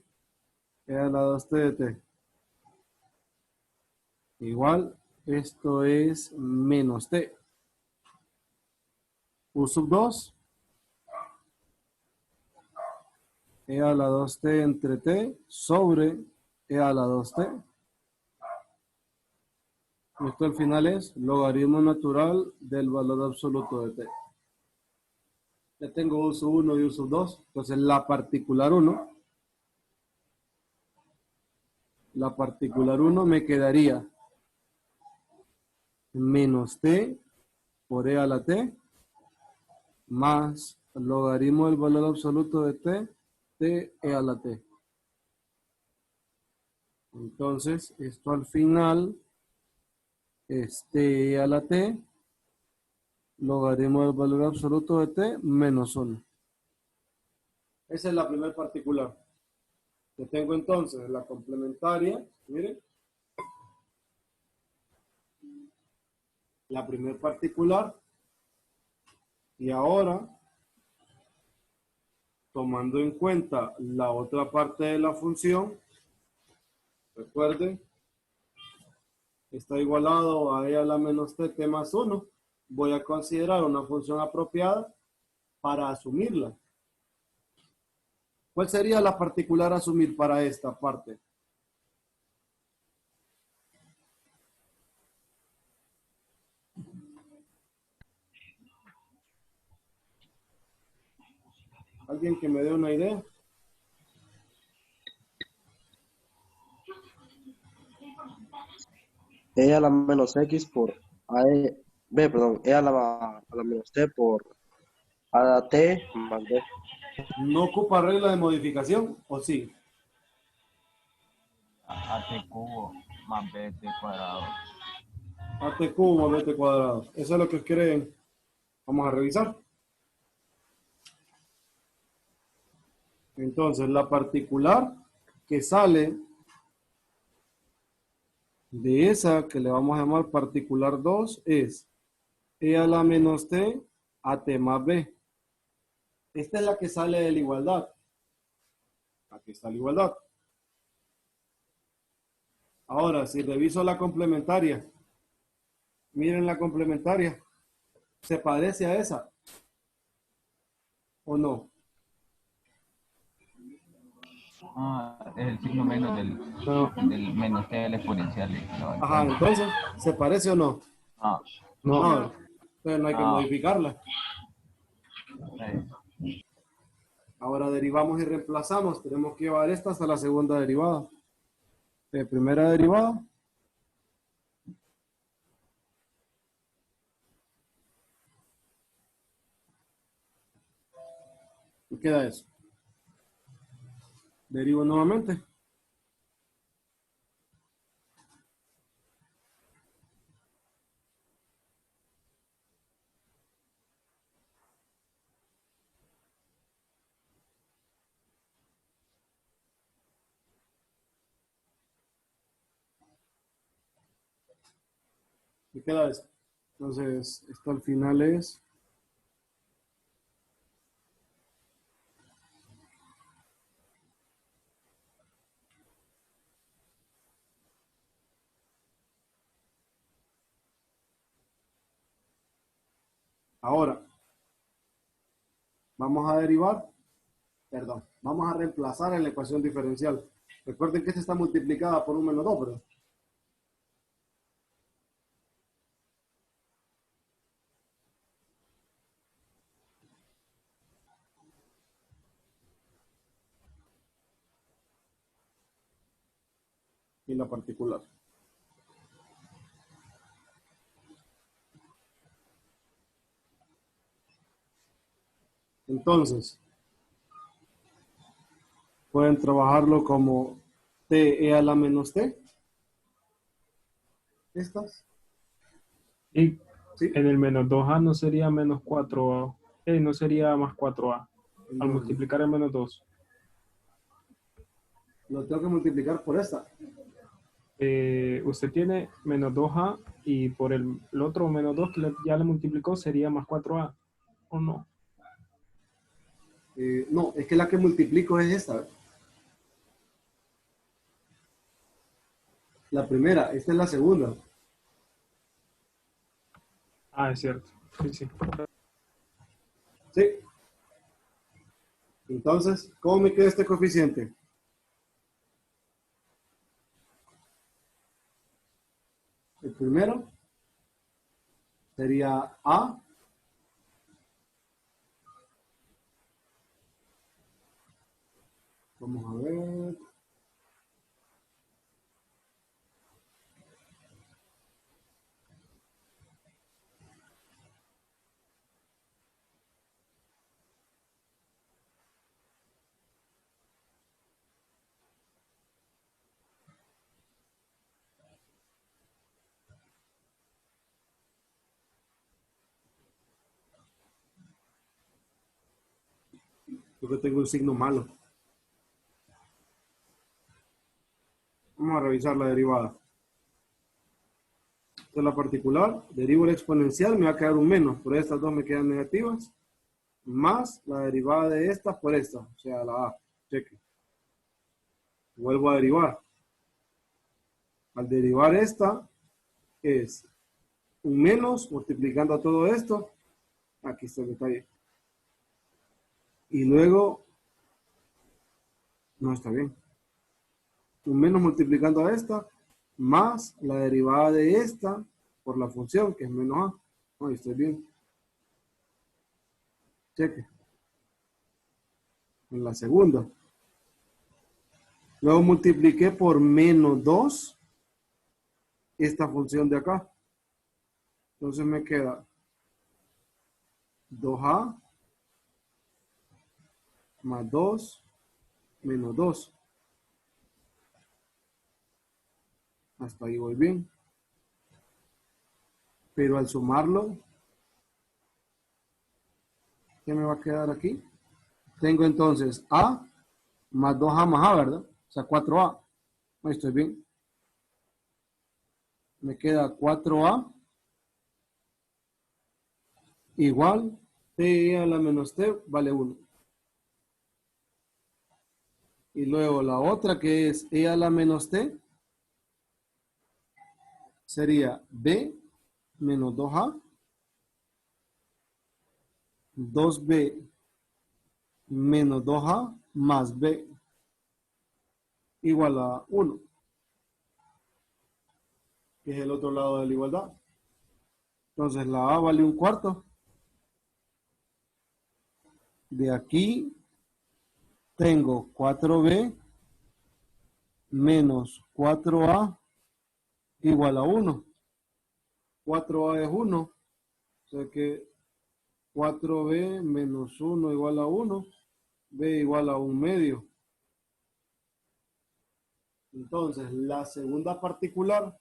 e a la 2t de t. Igual, esto es menos t. U sub 2 e a la 2t entre t sobre e a la 2t. Esto al final es logaritmo natural del valor absoluto de t. Ya tengo u sub 1 y u sub 2. Entonces la particular 1 me quedaría menos t por e a la t más logaritmo del valor absoluto de t, t e a la t. Entonces, esto al final es t e a la t, logaritmo del valor absoluto de t menos 1. Esa es la primera particular. Yo tengo entonces la complementaria, miren. La primera particular. Y ahora, tomando en cuenta la otra parte de la función, recuerden, está igualado a e a la menos t, t más 1. Voy a considerar una función apropiada para asumirla. ¿Cuál sería la particular a asumir para esta parte? ¿Alguien que me dé una idea? E a la menos X por B, perdón, E a la menos T por A a la T más B. ¿No ocupa regla de modificación o sí? AT cubo más BT cuadrado. AT cubo más BT cuadrado. Eso es lo que quieren. Vamos a revisar. Entonces, la particular que sale de esa que le vamos a llamar particular 2 es e a la menos t a t más b. Esta es la que sale de la igualdad. Aquí está la igualdad. Ahora, si reviso la complementaria, miren la complementaria. ¿Se parece a esa? ¿O no? Es el signo menos del menos t del exponencial. No, Ajá, entonces, ¿se parece o no? no. No. Entonces no hay que No. modificarla. Sí. Ahora derivamos y reemplazamos. Tenemos que llevar esta hasta la segunda derivada. Primera derivada. Y queda eso. Derivo nuevamente. Y queda eso. Entonces, esto al final es Ahora, vamos a derivar, perdón, vamos a reemplazar en la ecuación diferencial. Recuerden que esta está multiplicada por un menos 2, ¿verdad? Y la particular. Entonces, pueden trabajarlo como t a la menos t. Estas. Y ¿Sí? en el menos 2a no sería menos 4a, no sería más 4a, al multiplicar el menos 2. Lo tengo que multiplicar por esta. Usted tiene menos 2a y por el otro menos 2 que ya le multiplicó sería más 4a, ¿o no? No, es que la que multiplico es esta. La primera, esta es la segunda. Ah, es cierto. Sí, sí. ¿Sí? Entonces, ¿cómo me queda este coeficiente? El primero sería A vamos a ver. Creo que tengo un signo malo. Vamos a revisar la derivada. Esta es la particular. Derivo la exponencial, me va a quedar un menos. Por estas dos me quedan negativas. Más la derivada de esta por esta. O sea, la A. Cheque. Vuelvo a derivar. Al derivar esta es un menos multiplicando a todo esto. Aquí está el detalle. Y luego, no está bien. Un menos multiplicando a esta, más la derivada de esta por la función, que es menos a. Ahí estoy bien. Cheque. En la segunda. Luego multipliqué por menos 2 esta función de acá. Entonces me queda 2a más 2 menos 2. Hasta ahí voy bien. Pero al sumarlo, ¿qué me va a quedar aquí? Tengo entonces a más 2a más a, ¿verdad? O sea, 4a. Ahí estoy bien. Me queda 4a igual t a la menos t vale 1. Y luego la otra que es e a la menos t sería b menos 2a, 2b menos 2a más b igual a 1, que es el otro lado de la igualdad. Entonces la a vale 1/4. De aquí tengo 4b menos 4a igual a 1. 4a es 1. O sea que 4b menos 1 igual a 1. B igual a 1/2. Entonces, la segunda particular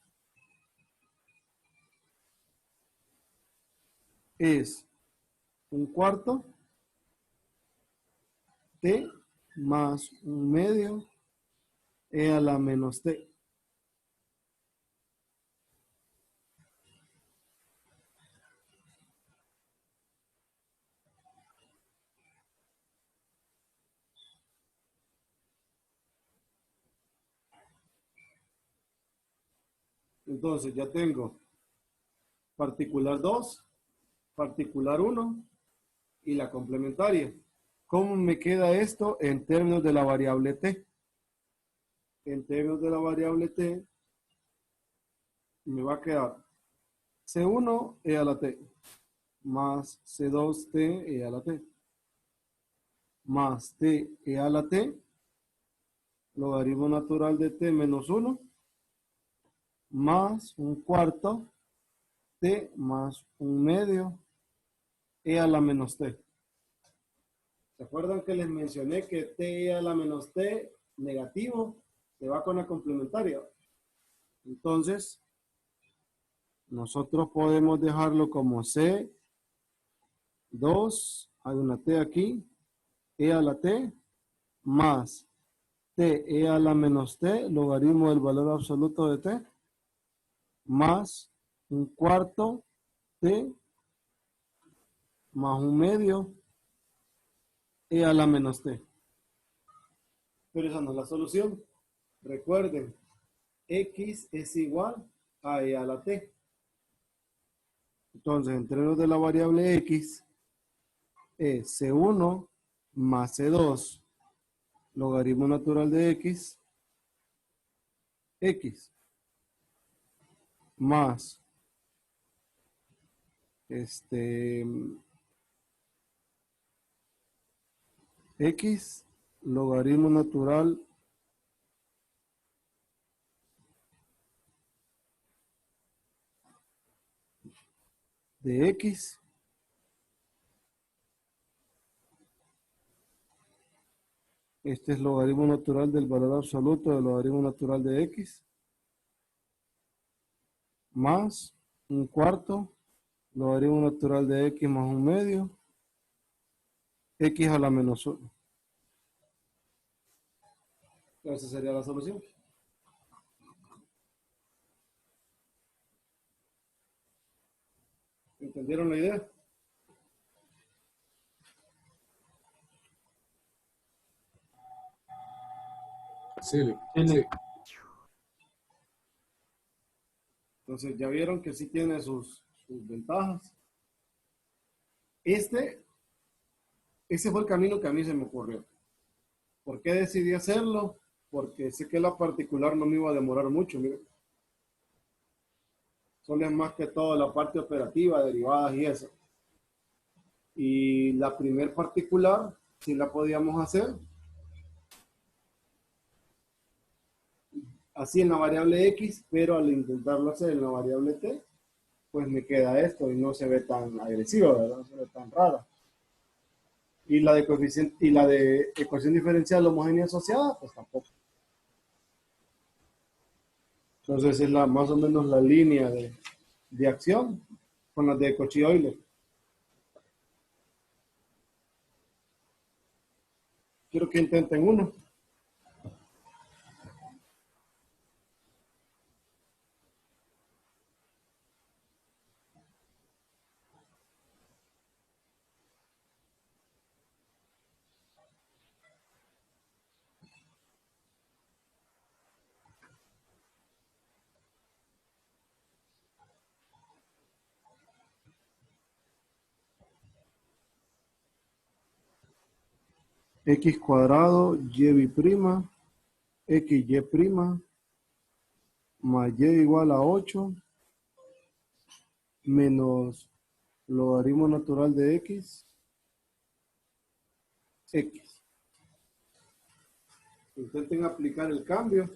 es 1/4 t más 1/2 e a la menos t. Entonces, ya tengo particular 2 particular 1 y la complementaria. ¿Cómo me queda esto en términos de la variable t? En términos de la variable t, me va a quedar C1 e a la t más C2t e a la t más t e a la t, logaritmo natural de t menos 1 más un cuarto t más un medio e a la menos t. ¿Se acuerdan que les mencioné que t e a la menos t negativo se va con la complementaria? Entonces, nosotros podemos dejarlo como C2, hay una t aquí, e a la t, más t e a la menos t, logaritmo del valor absoluto de t, más un cuarto t, más un medio, e a la menos t. Pero esa no es la solución. Recuerden, x es igual a e a la t. Entonces, en términos de la variable x, es C1 más C2, logaritmo natural de x, más x, logaritmo natural de x, este es logaritmo natural del valor absoluto del logaritmo natural de x, más un cuarto, logaritmo natural de x más un medio, x a la menos 1. Esa sería la solución. ¿Entendieron la idea? Sí, Sí. sí. Entonces ya vieron que sí tiene sus ventajas. Ese fue el camino que a mí se me ocurrió. ¿Por qué decidí hacerlo? Porque sé que la particular no me iba a demorar mucho. Miren. Solo es más que todo la parte operativa, derivadas y eso. Y la primer particular, sí la podíamos hacer. Así en la variable x, pero al intentarlo hacer en la variable t, pues me queda esto y no se ve tan agresivo, ¿verdad? No se ve tan rara. Y la de coeficiente y la de ecuación diferencial homogénea asociada, pues tampoco. Entonces es más o menos la línea de acción con las de Cauchy-Euler. Quiero que intenten uno. X cuadrado, y prima, xy prima, más y igual a 8, menos logaritmo natural de x. Intenten aplicar el cambio.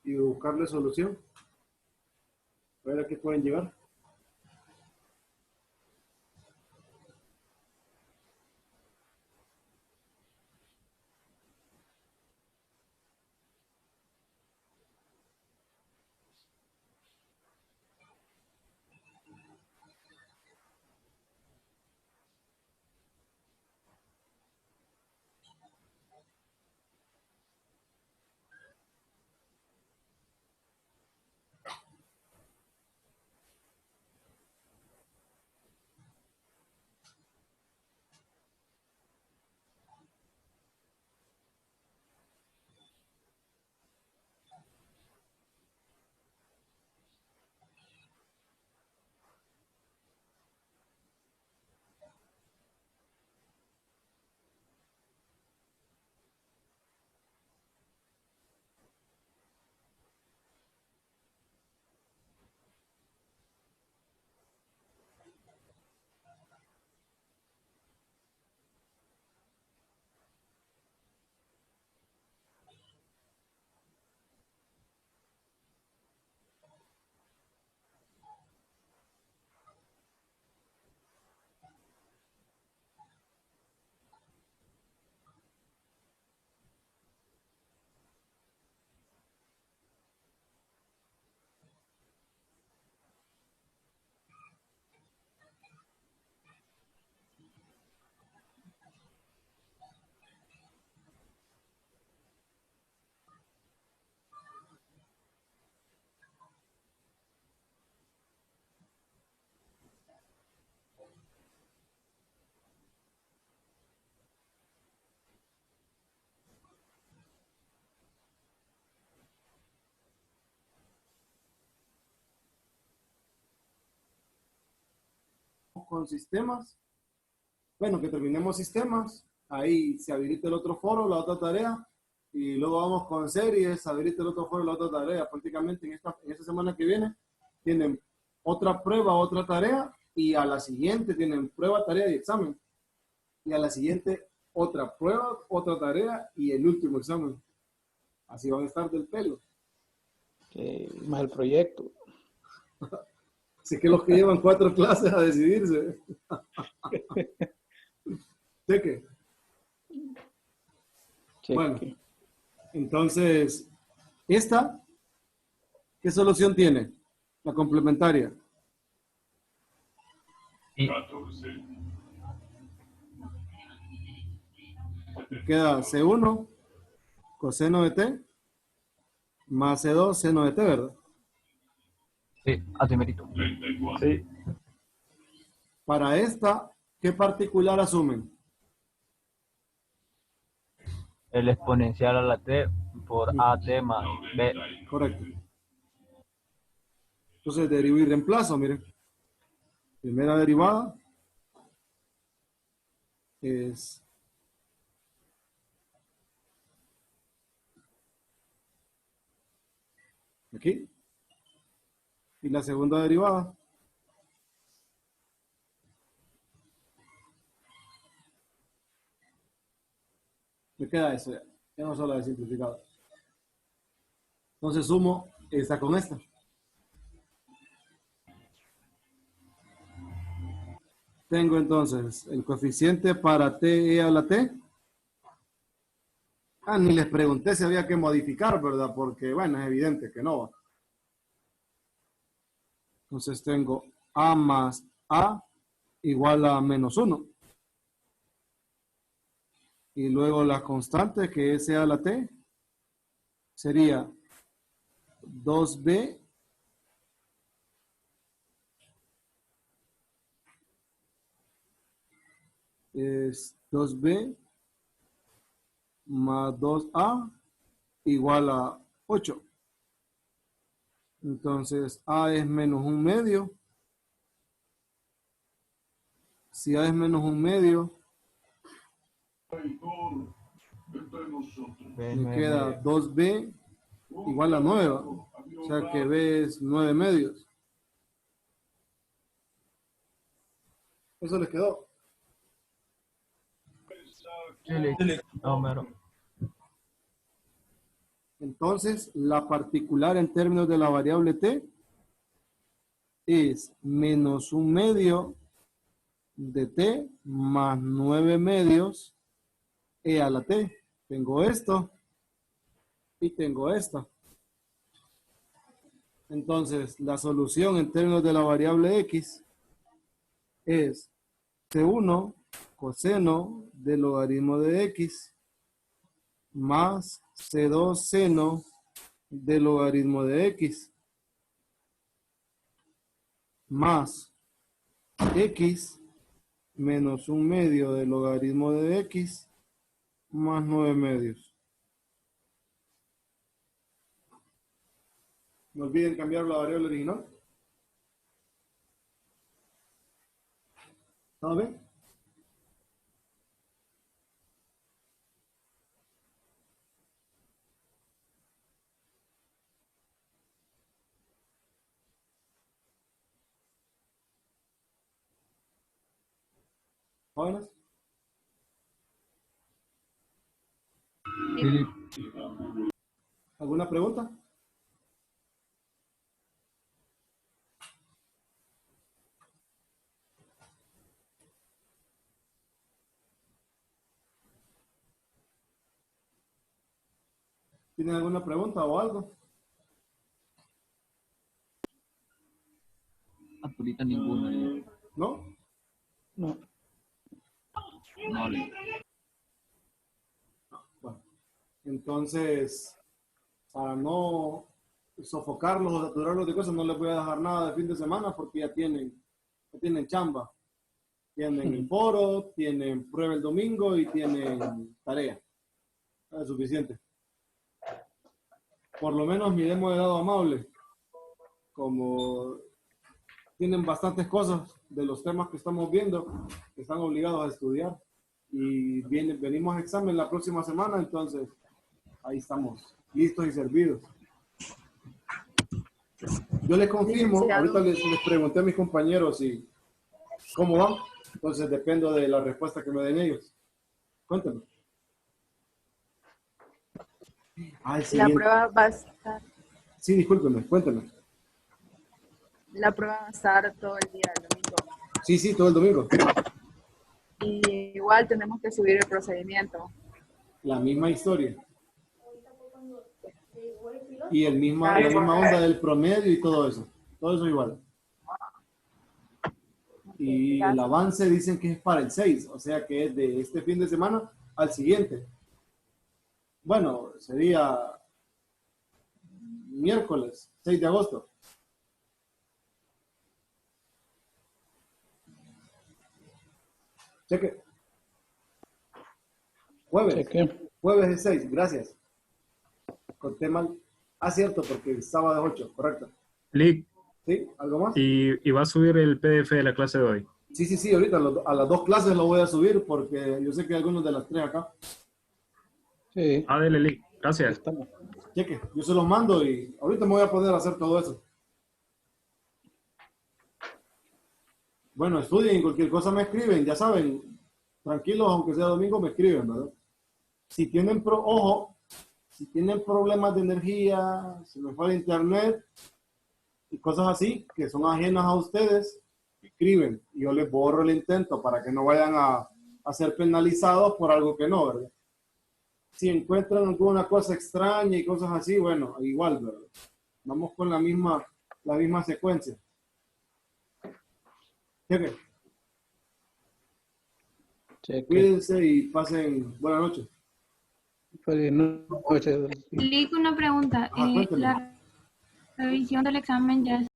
Y buscarle solución. A ver a qué pueden llegar. con sistemas, bueno, que terminemos sistemas, ahí se habilita el otro foro, la otra tarea, y luego vamos con series, se habilita el otro foro, la otra tarea. Prácticamente en esta semana que viene tienen otra prueba, otra tarea, y a la siguiente tienen prueba, tarea y examen. Y a la siguiente otra prueba, otra tarea y el último examen. Así van a estar del pelo. Más el proyecto. Así que los que llevan 4 clases a decidirse. Cheque. Bueno, entonces, ¿esta qué solución tiene? La complementaria. Y Queda C1 coseno de t más C2 seno de t, ¿verdad? sí, así merito. Sí. Para esta, ¿qué particular asumen? El exponencial a la t por at más b. Correcto. Entonces derivo y reemplazo, miren. Primera derivada es aquí. Y la segunda derivada me queda eso ya. Ya no solo de simplificado. Entonces sumo esta con esta. Tengo entonces el coeficiente para t a la t. Ni les pregunté si había que modificar, ¿verdad? Porque, bueno, es evidente que no va. Entonces tengo a más a igual a menos 1. Y luego la constante, que es a la t, sería 2b es 2b más 2a igual a 8. Entonces a es menos 1/2. Si a es menos 1/2, me queda 2b igual a 9. O sea que b es 9/2. Eso les quedó. Número. Entonces, la particular en términos de la variable t es menos 1/2 de t más 9/2 e a la t. Tengo esto y tengo esto. Entonces, la solución en términos de la variable x es c1 coseno del logaritmo de x más c2 seno del logaritmo de x más x menos 1/2 del logaritmo de x más 9/2. No olviden cambiar la variable original. ¿Todo bien? ¿Jóvenes? ¿Alguna pregunta? ¿Tienen alguna pregunta o algo? Ahorita ninguna. ¿No? No. No, Bueno, entonces, para no sofocarlos o saturarlos de cosas, no les voy a dejar nada de fin de semana porque ya tienen chamba. Tienen el foro, tienen prueba el domingo y tienen tarea. Es suficiente. Por lo menos mi demo de dado amable. Como tienen bastantes cosas de los temas que estamos viendo, que están obligados a estudiar. Y venimos a examen la próxima semana, entonces ahí estamos, listos y servidos. Yo les confirmo, ahorita les pregunté a mis compañeros si cómo van, entonces dependo de la respuesta que me den ellos. Cuéntame. La prueba va a estar. Sí, discúlpeme, cuéntame. La prueba va a estar todo el día el domingo. Sí, todo el domingo. Y igual tenemos que subir el procedimiento. La misma historia. Y la misma onda del promedio y todo eso. Todo eso igual. Y el avance dicen que es para el 6, o sea que es de este fin de semana al siguiente. Bueno, sería miércoles, 6 de agosto. Cheque. Jueves. Cheque. Jueves es 6, gracias. Conté mal. Ah, cierto, porque el sábado es 8, correcto. Lick, ¿Sí? ¿Algo más? y va a subir el PDF de la clase de hoy. Sí, ahorita a las 2 clases lo voy a subir porque yo sé que hay algunos de las 3 acá. Sí. Dele, Lick. Gracias. Cheque, yo se los mando y ahorita me voy a poder hacer todo eso. Bueno, estudien, cualquier cosa me escriben, ya saben, tranquilos, aunque sea domingo, me escriben, ¿verdad? Si tienen, si tienen problemas de energía, si me fue el internet y cosas así que son ajenas a ustedes, escriben y yo les borro el intento para que no vayan a ser penalizados por algo que no, ¿verdad? Si encuentran alguna cosa extraña y cosas así, bueno, igual, ¿verdad? Vamos con la misma secuencia. Cheque. Cheque. Cuídense y pasen buenas noches. Feliz noche. Lick, una pregunta. Cuéntame. La revisión del examen ya